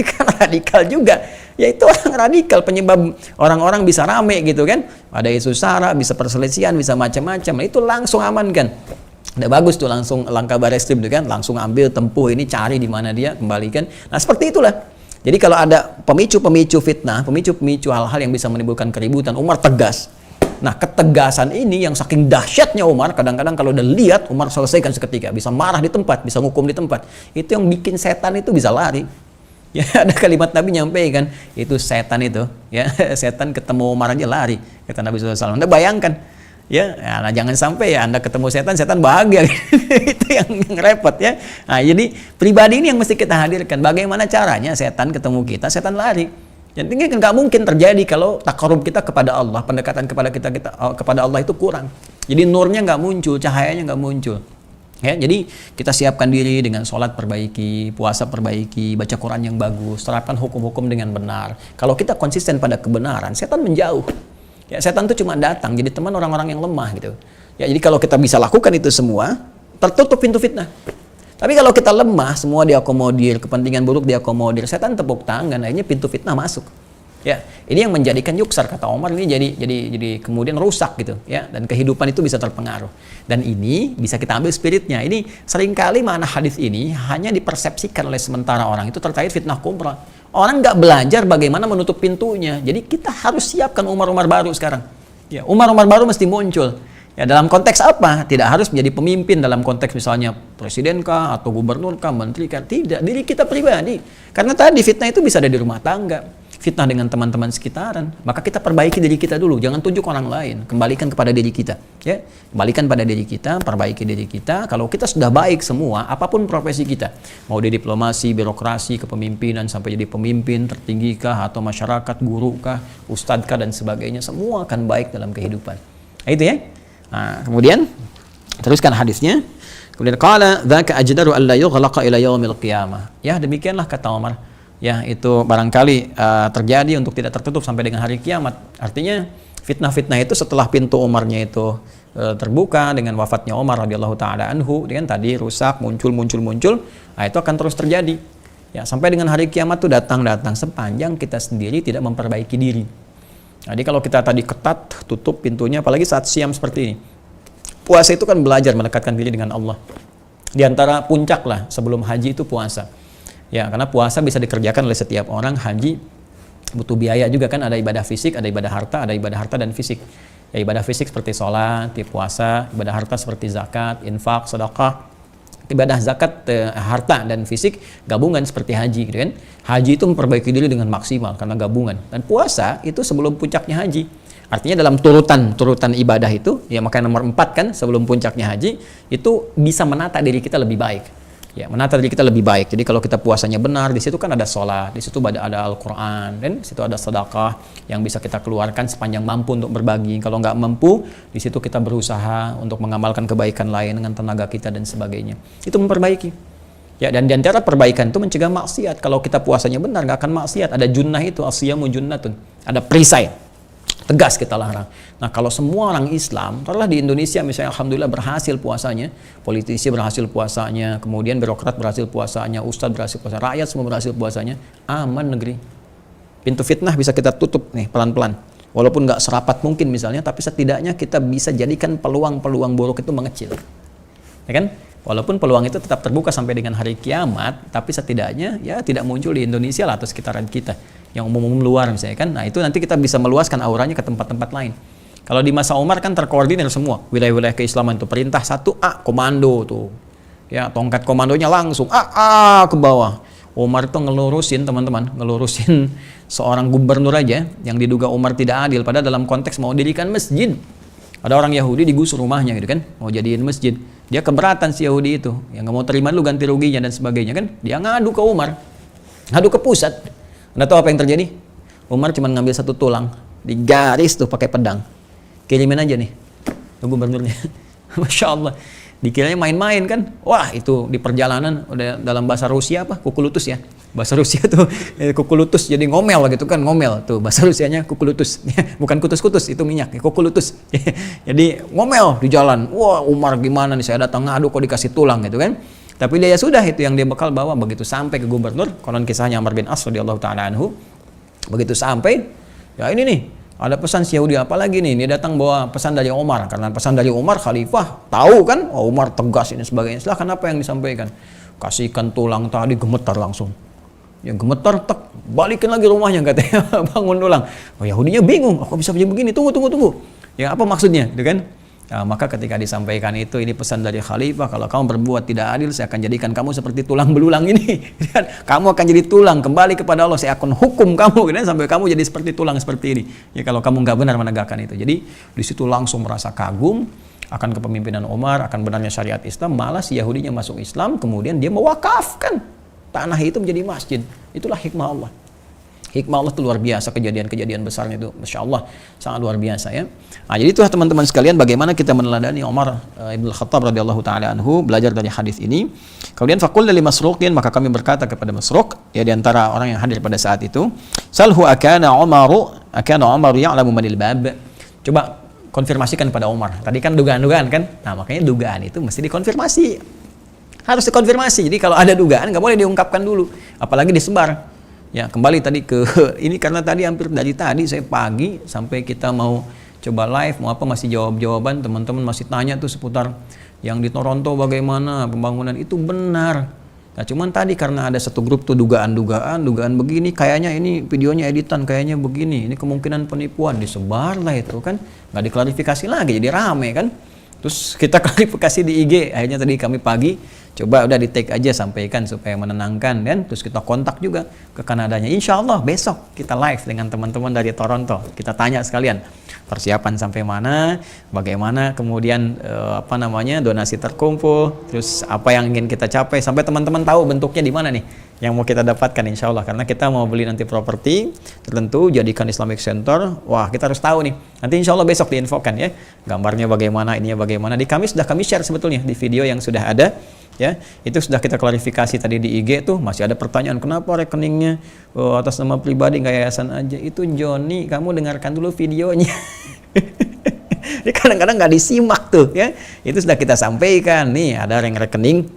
kan radikal juga. Ya itu orang radikal, penyebab orang-orang bisa rame gitu kan. Ada isu sara, bisa perselisihan, bisa macam-macam. Nah, itu langsung amankan. Udah bagus tuh langsung langkah Bareskrim tuh kan, langsung ambil tempuh ini, cari di mana dia, kembalikan. Nah, seperti itulah. Jadi kalau ada pemicu-pemicu fitnah, pemicu-pemicu hal-hal yang bisa menimbulkan keributan, Umar tegas. Nah, ketegasan ini yang saking dahsyatnya Umar, kadang-kadang kalau udah lihat, Umar selesaikan seketika. Bisa marah di tempat, bisa ngukum di tempat. Itu yang bikin setan itu bisa lari. Ya, ada kalimat Nabi nyampaikan, itu setan itu. Ya, setan ketemu Umar aja lari, kata Nabi SAW. Anda bayangkan, Ya, nah jangan sampai ya Anda ketemu setan, setan bahagia. Itu yang repot ya. Nah, jadi pribadi ini yang mesti kita hadirkan. Bagaimana caranya setan ketemu kita, setan lari. Yang tinggi kan nggak mungkin terjadi kalau takarub kita kepada Allah, pendekatan kepada kita kepada Allah itu kurang. Jadi nurnya nggak muncul, cahayanya nggak muncul. Ya, jadi kita siapkan diri dengan sholat perbaiki, puasa perbaiki, baca Quran yang bagus, terapkan hukum-hukum dengan benar. Kalau kita konsisten pada kebenaran, setan menjauh. Ya, setan itu cuma datang jadi teman orang-orang yang lemah gitu. Ya, jadi kalau kita bisa lakukan itu semua, tertutup pintu fitnah. Tapi kalau kita lemah, semua diakomodir, kepentingan buruk diakomodir, setan tepuk tangan, akhirnya pintu fitnah masuk. Ya, ini yang menjadikan yuksar kata Omar ini jadi kemudian rusak gitu, ya, dan kehidupan itu bisa terpengaruh. Dan ini bisa kita ambil spiritnya. Ini seringkali makna hadis ini hanya dipersepsikan oleh sementara orang itu terkait fitnah kubra. Orang nggak belajar bagaimana menutup pintunya. Jadi kita harus siapkan Umar-Umar baru sekarang. Ya, Umar-Umar baru mesti muncul. Ya, dalam konteks apa? Tidak harus menjadi pemimpin dalam konteks misalnya presiden kah atau gubernur kah, menteri kah? Tidak, diri kita pribadi. Karena tadi fitnah itu bisa ada di rumah tangga, fitnah dengan teman-teman sekitaran. Maka kita perbaiki diri kita dulu, jangan tunjuk orang lain. Kembalikan kepada diri kita, ya. Kembalikan pada diri kita, perbaiki diri kita. Kalau kita sudah baik semua, apapun profesi kita, mau di diplomasi, birokrasi, kepemimpinan sampai jadi pemimpin tertinggi kah atau masyarakat, guru kah, ustadz kah dan sebagainya, semua akan baik dalam kehidupan. Nah, itu ya. Nah, kemudian teruskan hadisnya. Kemudian qala dzaka ajdaru alla yughlaqa ila yaumil qiyamah. Ya, demikianlah kata Umar. Ya, itu barangkali terjadi untuk tidak tertutup sampai dengan hari kiamat. Artinya fitnah-fitnah itu setelah pintu Umarnya itu terbuka dengan wafatnya Umar radhiyallahu taala anhu, dengan tadi rusak, muncul, nah itu akan terus terjadi. Ya, sampai dengan hari kiamat itu datang sepanjang kita sendiri tidak memperbaiki diri. Jadi kalau kita tadi ketat, tutup pintunya, apalagi saat siam seperti ini. Puasa itu kan belajar mendekatkan diri dengan Allah. Di antara puncak lah sebelum haji itu puasa. Ya, karena puasa bisa dikerjakan oleh setiap orang, haji butuh biaya juga kan, ada ibadah fisik, ada ibadah harta dan fisik. Ya, ibadah fisik seperti sholat, puasa, ibadah harta seperti zakat, infak, sedekah. Ibadah zakat, harta dan fisik gabungan seperti haji gitu kan. Haji itu memperbaiki diri dengan maksimal karena gabungan. Dan puasa itu sebelum puncaknya haji. Artinya dalam turutan ibadah itu, ya makanya nomor 4 kan sebelum puncaknya haji, itu bisa menata diri kita lebih baik. Ya, menata diri kita lebih baik. Jadi kalau kita puasanya benar, di situ kan ada sholat, di situ ada Al-Quran, dan di situ ada sedekah yang bisa kita keluarkan sepanjang mampu untuk berbagi. Kalau nggak mampu, di situ kita berusaha untuk mengamalkan kebaikan lain dengan tenaga kita dan sebagainya. Itu memperbaiki. Ya, dan di antara perbaikan itu mencegah maksiat. Kalau kita puasanya benar, nggak akan maksiat. Ada junnah itu, asyamu junnatun. Ada perisai. Tegas kita larang. Nah, kalau semua orang Islam, taruhlah di Indonesia misalnya alhamdulillah berhasil puasanya, politisi berhasil puasanya, kemudian birokrat berhasil puasanya, ustadz berhasil puasanya, rakyat semua berhasil puasanya, aman negeri. Pintu fitnah bisa kita tutup nih pelan-pelan. Walaupun nggak serapat mungkin misalnya, tapi setidaknya kita bisa jadikan peluang-peluang buruk itu mengecil. Ya kan? Walaupun peluang itu tetap terbuka sampai dengan hari kiamat, tapi setidaknya ya tidak muncul di Indonesia lah atau sekitaran kita. Yang umum-umum luar misalnya kan. Nah, itu nanti kita bisa meluaskan auranya ke tempat-tempat lain. Kalau di masa Umar kan terkoordinir semua wilayah-wilayah keislaman itu. Perintah 1A komando tuh. Ya, tongkat komandonya langsung ke bawah. Umar itu ngelurusin teman-teman, ngelurusin seorang gubernur aja yang diduga Umar tidak adil pada dalam konteks mau dirikan masjid. Ada orang Yahudi digusur rumahnya gitu kan, mau jadiin masjid. Dia keberatan si Yahudi itu, yang nggak mau terima dulu ganti ruginya dan sebagainya kan. Dia ngadu ke Umar, ngadu ke pusat. Anda tahu apa yang terjadi? Umar cuma ngambil satu tulang, digaris tuh pakai pedang. Kirimin aja nih ke gubernurnya. Masya Allah. Dikiranya main-main kan. Wah, itu di perjalanan udah dalam bahasa Rusia apa? Kukulutus ya. Bahasa Rusia tuh kukulutus jadi ngomel gitu kan, ngomel. Tuh bahasa Rusianya kukulutus. Bukan kutus-kutus, itu minyak, kukulutus. Jadi ngomel di jalan. Wah, Umar gimana nih, saya datang ngadu kok dikasih tulang gitu kan. Tapi dia sudah itu yang dia bekal bawa. Begitu sampai ke gubernur, konon kisahnya Amr bin As radhiyallahu taala anhu. Begitu sampai, ya ini nih, ada pesan si Yahudi apa lagi nih? Dia datang bawa pesan dari Umar. Karena pesan dari Umar, khalifah tahu kan, oh, Umar tegas ini sebagainya. Silahkan apa yang disampaikan? Kasihkan tulang tadi, gemetar langsung. Yang gemetar, balikin lagi rumahnya katanya, bangun tulang. Oh, Yahudinya bingung, kok bisa begini? Tunggu. Ya apa maksudnya, gitu kan? Maka ketika disampaikan itu, ini pesan dari khalifah, kalau kamu berbuat tidak adil, saya akan jadikan kamu seperti tulang belulang ini. Kamu akan jadi tulang, kembali kepada Allah, saya akan hukum kamu, sampai kamu jadi seperti tulang seperti ini. Ya, kalau kamu nggak benar menegakkan itu. Jadi di situ langsung merasa kagum akan kepemimpinan Umar, akan benarnya syariat Islam. Malah si Yahudinya masuk Islam, kemudian dia mewakafkan tanah itu menjadi masjid. Itulah hikmah Allah. Hikmah Allah itu luar biasa, kejadian-kejadian besarnya itu, Masya Allah, sangat luar biasa ya. Nah, jadi itulah teman-teman sekalian bagaimana kita meneladani Umar Ibn Khattab radhiyallahu ta'ala anhu, belajar dari hadis ini. Kemudian faqulna li Masruqin, maka kami berkata kepada Masruq, ya di antara orang yang hadir pada saat itu, salhu akana Umar ya'lamu manil bab. Coba konfirmasikan pada Umar. Tadi kan dugaan-dugaan kan? Nah, makanya dugaan itu mesti dikonfirmasi. Harus dikonfirmasi. Jadi kalau ada dugaan nggak boleh diungkapkan dulu, apalagi disebar. Ya, kembali tadi ke ini karena tadi hampir dari tadi saya pagi sampai kita mau coba live mau apa masih jawab-jawaban, teman-teman masih tanya tuh seputar yang di Toronto bagaimana pembangunan itu benar. Nah, cuman tadi karena ada satu grup tuh dugaan begini, kayaknya ini videonya editan, kayaknya begini, ini kemungkinan penipuan, disebar lah itu kan, nggak diklarifikasi lagi jadi rame kan. Terus kita klarifikasi di IG, akhirnya tadi kami pagi coba udah di take aja, sampaikan supaya menenangkan, dan terus kita kontak juga ke Kanadanya. Insya Allah besok kita live dengan teman-teman dari Toronto, kita tanya sekalian persiapan sampai mana, bagaimana kemudian donasi terkumpul, terus apa yang ingin kita capai, sampai teman-teman tahu bentuknya di mana nih yang mau kita dapatkan, insya Allah. Karena kita mau beli nanti properti tertentu, jadikan Islamic Center. Wah, kita harus tahu nih. Nanti insya Allah besok diinfokan ya, gambarnya bagaimana, ininya bagaimana. Di kami sudah kami share sebetulnya di video yang sudah ada. Ya, itu sudah kita klarifikasi tadi di IG tuh. Masih ada pertanyaan, kenapa rekeningnya atas nama pribadi nggak yayasan aja? Itu Joni, kamu dengarkan dulu videonya. Ini kadang-kadang nggak disimak tuh ya. Itu sudah kita sampaikan nih, ada yang rekening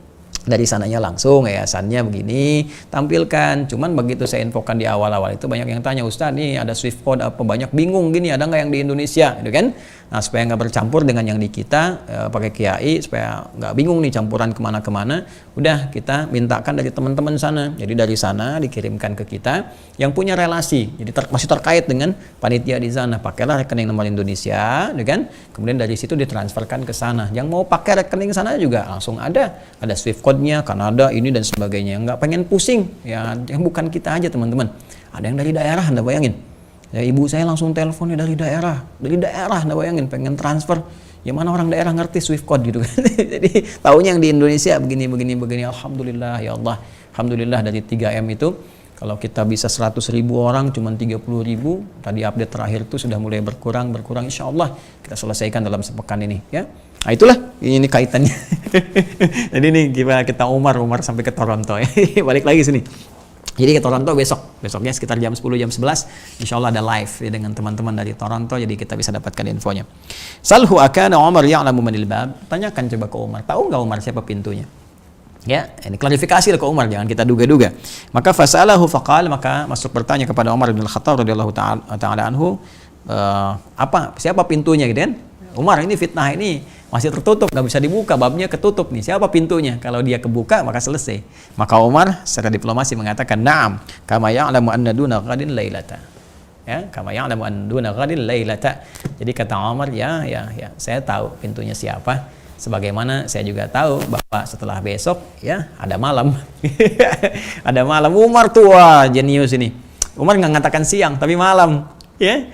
dari sananya langsung, yayasannya begini, tampilkan. Cuman begitu saya infokan di awal-awal itu banyak yang tanya, Ustaz nih ada Swift code apa, banyak bingung gini, ada nggak yang di Indonesia gitu kan. Nah, supaya nggak bercampur dengan yang di kita, pakai kiai, supaya nggak bingung nih campuran kemana-kemana, udah kita mintakan dari teman-teman sana. Jadi dari sana dikirimkan ke kita yang punya relasi, jadi masih terkait dengan panitia di sana. Pakailah rekening nomor Indonesia, gitu kan. Kemudian dari situ ditransferkan ke sana. Yang mau pakai rekening sana juga langsung ada Swift code-nya, Kanada ini dan sebagainya. Nggak pengen pusing, ya yang bukan kita aja teman-teman. Ada yang dari daerah, Anda bayangin. Ya, ibu saya langsung teleponnya dari daerah, Anda bayangin pengen transfer. Ya mana orang daerah ngerti Swift code gitu kan. Jadi tahunya yang di Indonesia begini. Alhamdulillah ya Allah. Alhamdulillah dari 3M itu kalau kita bisa 100.000 orang cuma 30.000, tadi update terakhir itu sudah mulai berkurang insya Allah kita selesaikan dalam sepekan ini ya. Nah itulah ini kaitannya. Jadi ini kita Umar sampai ke Toronto ya. Balik lagi sini. Jadi ke Toronto besoknya sekitar jam 10 jam 11 insya Allah ada live ya, dengan teman-teman dari Toronto, jadi kita bisa dapatkan infonya. Salhu akana Umar ya'lamu manil bab. Tanyakan coba ke Umar, tahu nggak Umar siapa pintunya? Ya, ini klarifikasi ke Umar, jangan kita duga-duga. Maka fasalahu faqal, maka masuk bertanya kepada Umar bin Khattab radhiyallahu ta'ala anhu, siapa pintunya gitu kan? Umar, ini fitnah ini masih tertutup, nggak bisa dibuka, babnya ketutup nih, siapa pintunya? Kalau dia kebuka maka selesai. Maka Umar secara diplomasi mengatakan, na'am, kama ya'lamu anna duna ghadin lailata. Ya, kama ya'lamu anna duna ghadin lailata. Jadi kata Umar, ya, saya tahu pintunya siapa. Sebagaimana saya juga tahu bahwa setelah besok ya ada malam. Ada malam. Umar tua jenius ini. Umar nggak mengatakan siang tapi malam. Ya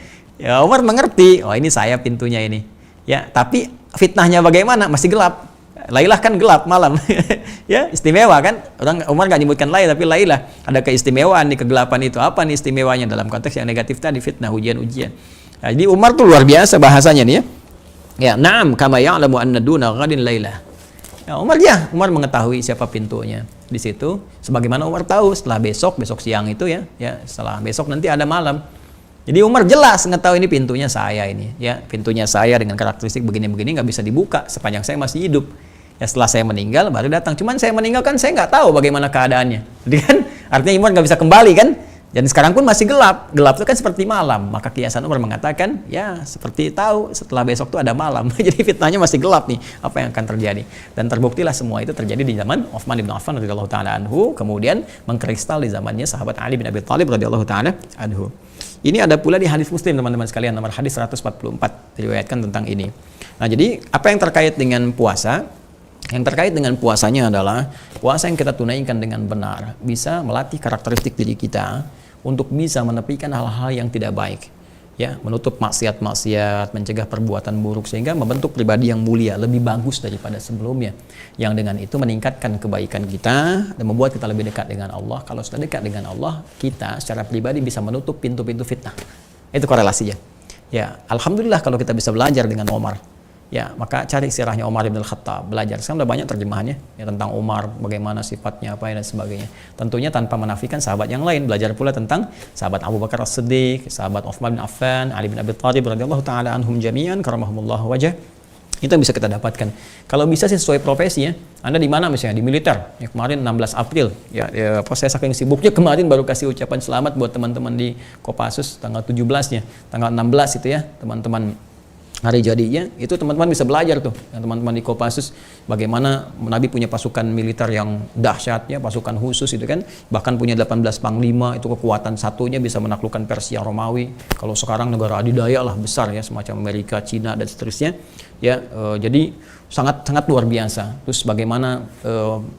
Umar mengerti. Oh ini saya pintunya ini. Ya tapi fitnahnya bagaimana? Masih gelap. Lailah kan gelap malam. Ya istimewa kan. Umar nggak nyebutkan Lailah tapi Lailah. Ada keistimewaan di kegelapan itu. Apa nih istimewanya dalam konteks yang negatif tadi, fitnah, ujian-ujian. Nah, jadi Umar tuh luar biasa bahasanya nih ya. Ya, na'am kama ya'lamu anna duna ghadin lailah. Ya, Umar mengetahui siapa pintunya. Di situ sebagaimana Umar tahu setelah besok siang itu ya setelah besok nanti ada malam. Jadi Umar jelas ngetahui ini pintunya saya ini, ya, pintunya saya dengan karakteristik begini-begini nggak bisa dibuka sepanjang saya masih hidup. Ya setelah saya meninggal baru datang. Cuman saya meninggal kan saya nggak tahu bagaimana keadaannya. Jadi kan artinya Umar nggak bisa kembali kan? Dan sekarang pun masih gelap. Gelap itu kan seperti malam. Maka kiasan Umar mengatakan, ya seperti tahu setelah besok itu ada malam. Jadi fitnahnya masih gelap nih. Apa yang akan terjadi? Dan terbuktilah semua itu terjadi di zaman Utsman bin Affan radhiyallahu taala anhu, kemudian mengkristal di zamannya sahabat Ali bin Abi Thalib radhiyallahu taala anhu. Ini ada pula di hadis Muslim teman-teman sekalian, nomor hadis 144 diriwayatkan tentang ini. Nah, jadi apa yang terkait dengan puasa? Yang terkait dengan puasanya adalah puasa yang kita tunaikan dengan benar bisa melatih karakteristik diri kita untuk bisa menepikan hal-hal yang tidak baik, ya, menutup maksiat-maksiat, mencegah perbuatan buruk sehingga membentuk pribadi yang mulia, lebih bagus daripada sebelumnya. Yang dengan itu meningkatkan kebaikan kita dan membuat kita lebih dekat dengan Allah. Kalau sudah dekat dengan Allah, kita secara pribadi bisa menutup pintu-pintu fitnah. Itu korelasinya. Ya, alhamdulillah kalau kita bisa belajar dengan Umar. Ya, maka cari sirahnya Umar bin Khattab, belajar. Sekarang udah banyak terjemahannya ya, tentang Umar, bagaimana sifatnya, apa dan sebagainya. Tentunya tanpa menafikan sahabat yang lain. Belajar pula tentang sahabat Abu Bakar As-Siddiq, sahabat Utsman bin Affan, Ali bin Abi Thalib radhiyallahu taala anhum jami'an karamahumullah wajah. Itu yang bisa kita dapatkan. Kalau bisa sih sesuai profesi ya. Anda di mana misalnya? Di militer. Ya, kemarin 16 April. Ya, saya saking sibuknya kemarin baru kasih ucapan selamat buat teman-teman di Kopassus tanggal 17-nya. Tanggal 16 itu ya, teman-teman hari jadinya, itu teman-teman bisa belajar tuh, teman-teman di Kopassus, bagaimana Nabi punya pasukan militer yang dahsyat ya, pasukan khusus itu kan, bahkan punya 18 panglima, itu kekuatan satunya bisa menaklukkan Persia Romawi. Kalau sekarang negara adidaya lah besar ya, semacam Amerika, Cina dan seterusnya ya, jadi sangat luar biasa. Terus bagaimana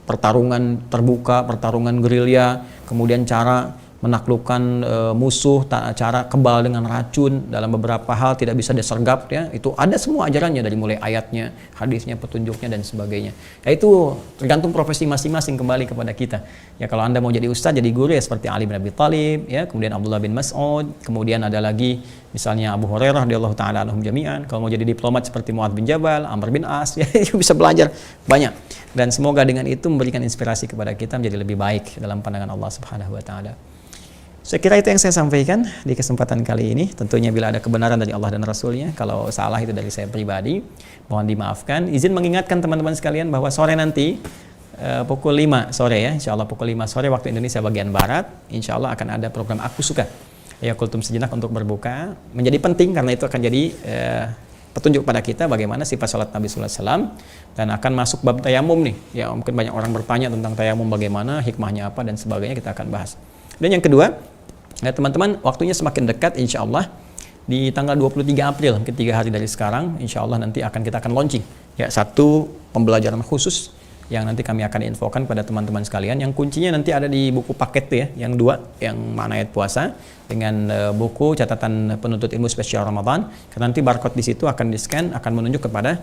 pertarungan terbuka, pertarungan gerilya, kemudian cara menaklukkan musuh, cara kebal dengan racun, dalam beberapa hal tidak bisa disergap ya, itu ada semua ajarannya dari mulai ayatnya, hadisnya, petunjuknya dan sebagainya. Ya, itu tergantung profesi masing-masing kembali kepada kita. Ya, kalau Anda mau jadi ustaz, jadi guru ya seperti Ali bin Abi Thalib ya, kemudian Abdullah bin Mas'ud, kemudian ada lagi misalnya Abu Hurairah radhiyallahu taala anhum jami'an. Kalau mau jadi diplomat seperti Muadz bin Jabal, Amr bin As ya, bisa belajar banyak. Dan semoga dengan itu memberikan inspirasi kepada kita menjadi lebih baik dalam pandangan Allah Subhanahu wa taala. Saya kira itu yang saya sampaikan di kesempatan kali ini. Tentunya bila ada kebenaran dari Allah dan Rasulnya, kalau salah itu dari saya pribadi, mohon dimaafkan. Izin mengingatkan teman-teman sekalian bahwa sore nanti pukul 5 sore ya, insya Allah pukul 5 sore waktu Indonesia bagian Barat, insya Allah akan ada program Aku Suka ya, kultum sejenak untuk berbuka. Menjadi penting karena itu akan jadi petunjuk pada kita bagaimana sifat salat Nabi Sallallahu Alaihi Wasallam, dan akan masuk bab tayamum nih ya, mungkin banyak orang bertanya tentang tayamum, bagaimana hikmahnya apa dan sebagainya, kita akan bahas. Dan yang kedua ya, teman-teman, waktunya semakin dekat, insya Allah di tanggal 23 April, mungkin 3 hari dari sekarang, insya Allah nanti kita akan launching ya, satu pembelajaran khusus yang nanti kami akan infokan pada teman-teman sekalian, yang kuncinya nanti ada di buku paket tuh ya, yang 2, yang mana ayat puasa dengan buku catatan penuntut ilmu spesial Ramadan. Karena nanti barcode di situ akan di-scan, akan menunjuk kepada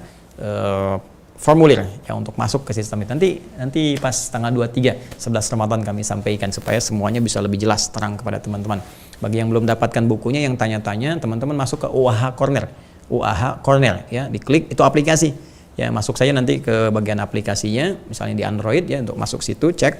formulir ya untuk masuk ke sistem itu. Nanti pas tanggal 23 11 Ramadan kami sampaikan supaya semuanya bisa lebih jelas terang kepada teman-teman. Bagi yang belum dapatkan bukunya, yang tanya-tanya, teman-teman masuk ke UAH Corner ya, diklik, itu aplikasi ya, masuk saja nanti ke bagian aplikasinya, misalnya di Android ya, untuk masuk situ cek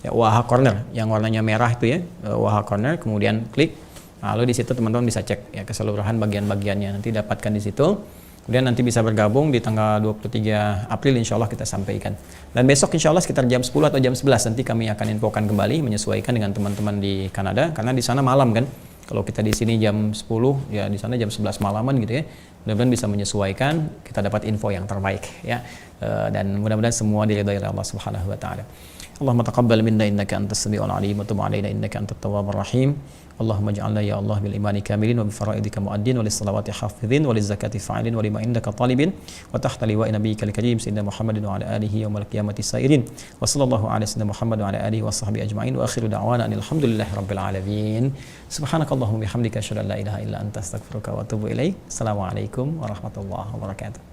ya UAH Corner yang warnanya merah itu ya, UAH Corner, kemudian klik, lalu di situ teman-teman bisa cek ya keseluruhan bagian-bagiannya, nanti dapatkan di situ. Kemudian nanti bisa bergabung di tanggal 23 April, insya Allah kita sampaikan. Dan besok insya Allah sekitar jam 10 atau jam 11 nanti kami akan infokan kembali, menyesuaikan dengan teman-teman di Kanada, karena di sana malam kan. Kalau kita di sini jam 10, ya di sana jam 11 malaman gitu ya. Mudah-mudahan bisa menyesuaikan, kita dapat info yang terbaik ya. Dan mudah-mudahan semua diridhai oleh Allah Subhanahu wa taala. Allahumma taqabbal minna innaka antas samiul alim wa tub alaina innaka antat tawwabur rahim. Allahumma ij'alna ya Allah bil imani kamilin wa bi faraidika muaddin wa lis salawati hafizin wa liz zakati fa'ilin wa lima indaka talibin wa tahta liwa'i nabiyyikal karim sayyidina Muhammadin wa ala alihi yaumil qiyamati sa'irin wa sallallahu ala sayyidina Muhammad wa ala alihi wa sahbihi ajma'in wa akhiru da'wana alhamdulillahi rabbil alamin. Subhanakallahumma bihamdika asyhadu an la ilaha illa anta astaghfiruka wa atubu ilaik. Assalamualaikum warahmatullahi wabarakatuh.